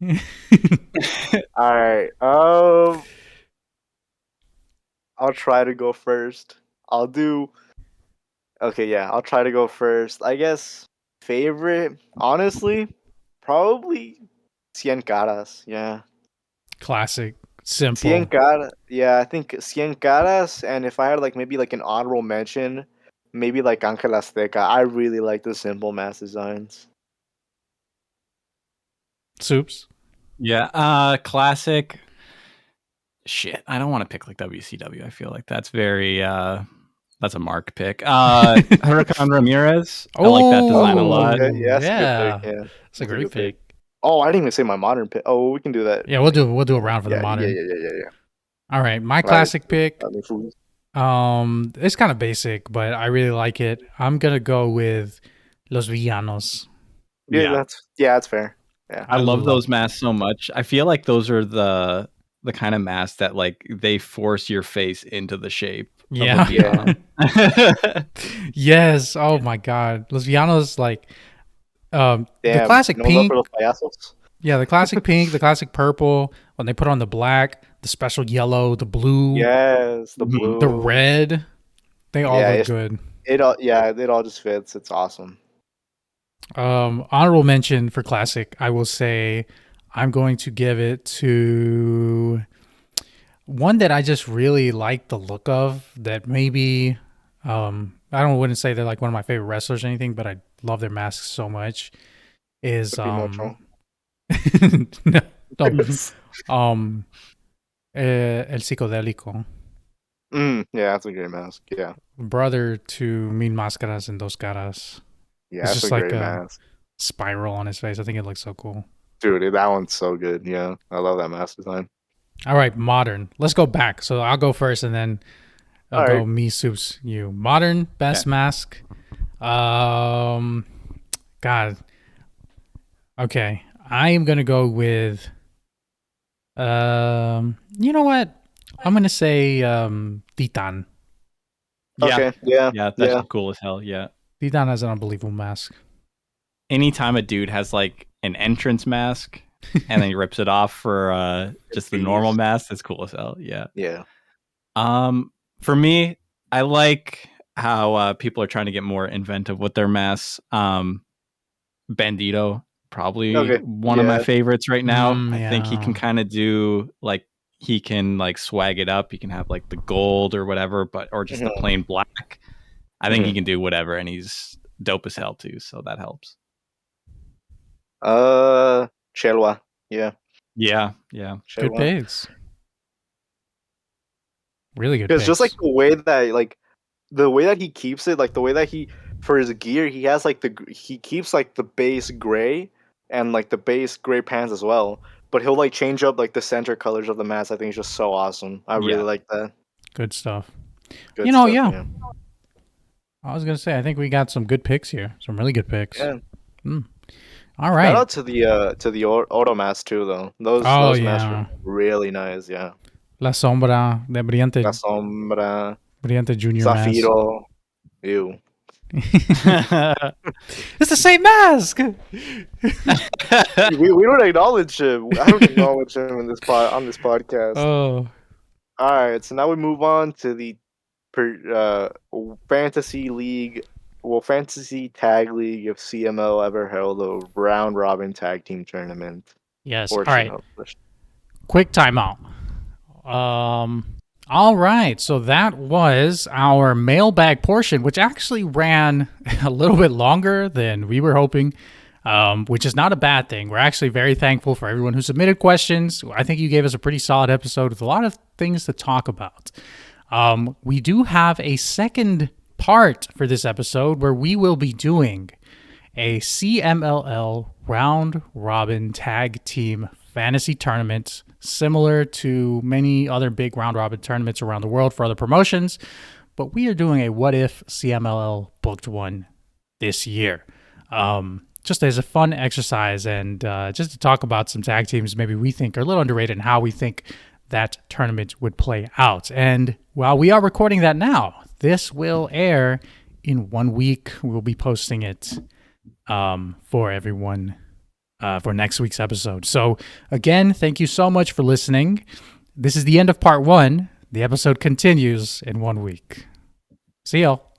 All right. I'll try to go first. I'll try to go first. I guess favorite, honestly, probably Cien Caras. Yeah. Classic. Simple. Cien Caras. Yeah, I think Cien Caras, and if I had like maybe like an honorable mention, maybe like Angel Azteca. I really like the simple mask designs. Soups. Yeah, classic. Shit, I don't want to pick like WCW. I feel like that's very that's a mark pick. Huracan Ramirez. I like that design a lot. Okay. Yeah, that's a good pick. Yeah. It's a great pick. Oh, I didn't even say my modern pick. Oh, we can do that. Yeah, we'll do a round for the modern. Yeah. All right, my classic pick. It's kind of basic, but I really like it. I'm gonna go with Los Villanos. Yeah, that's fair. Yeah, I love those masks so much. I feel like those are the kind of masks that like they force your face into the shape. Yeah. Yes. Oh my God, Los Villanos, like the classic pink. Yeah, the classic pink, the classic purple. When they put on the black, the special yellow, the blue. Yes, the blue, the red. They all look good. It all just fits. It's awesome. Honorable mention for classic, I will say I'm going to give it to one that I just really like the look of, that maybe wouldn't say they're like one of my favorite wrestlers or anything, but I love their masks so much. Is no, El Psicodélico. Yeah, that's a great mask. Yeah, brother to Mil Máscaras and Dos Caras. Yeah, it's that's just a like great a mask. Spiral on his face. I think it looks so cool. Dude, that one's so good. Yeah, I love that mask design. All right, modern. Let's go back. So I'll go first, and then I'll go me, Soups, you. Modern best mask. God. Okay, I am gonna go with. You know what? I'm gonna say Titan. Yeah, okay. Yeah, that's cool as hell. Yeah, Titan has an unbelievable mask. Anytime a dude has like an entrance mask and then he rips it off for just the normal mask, that's cool as hell. Yeah. Yeah. For me, I like how people are trying to get more inventive with their masks. Bandito, probably one of my favorites right now. I think he can kind of do like, he can like swag it up. He can have like the gold or whatever, or just the plain black. I think he can do whatever, and he's dope as hell too. So that helps. Chelwa. Yeah. Yeah. Chelwa. Good picks. Really good. Because just like the way that he keeps it, like the way that he, for his gear, he has like he keeps like the base gray and like the base gray pants as well. But he'll like change up like the center colors of the mask. I think it's just so awesome. I really like that. Good stuff. Yeah. I was gonna say, I think we got some good picks here. Some really good picks. Yeah. All right. Shout out to the auto masks too, though. Those masks are really nice. Yeah. La Sombra, de Brillante. La Sombra. Brillante Jr. Zafiro. Mask. Ew. It's the same mask. we don't acknowledge him. I don't acknowledge him on this podcast. Oh. All right. So now we move on to the fantasy tag league if CML ever held a round robin tag team tournament. Yes. All right. Quick timeout. All right, so that was our mailbag portion, which actually ran a little bit longer than we were hoping, which is not a bad thing. We're actually very thankful for everyone who submitted questions. I think you gave us a pretty solid episode with a lot of things to talk about. We do have a second part for this episode where we will be doing a CMLL round robin tag team fantasy tournament, similar to many other big round robin tournaments around the world for other promotions, but we are doing a what if CMLL booked one this year, just as a fun exercise and just to talk about some tag teams maybe we think are a little underrated and how we think that tournament would play out. And while we are recording that now, this will air in 1 week. We'll be posting it for everyone for next week's episode. So again, thank you so much for listening. This is the end of part 1. The episode continues in 1 week. See y'all.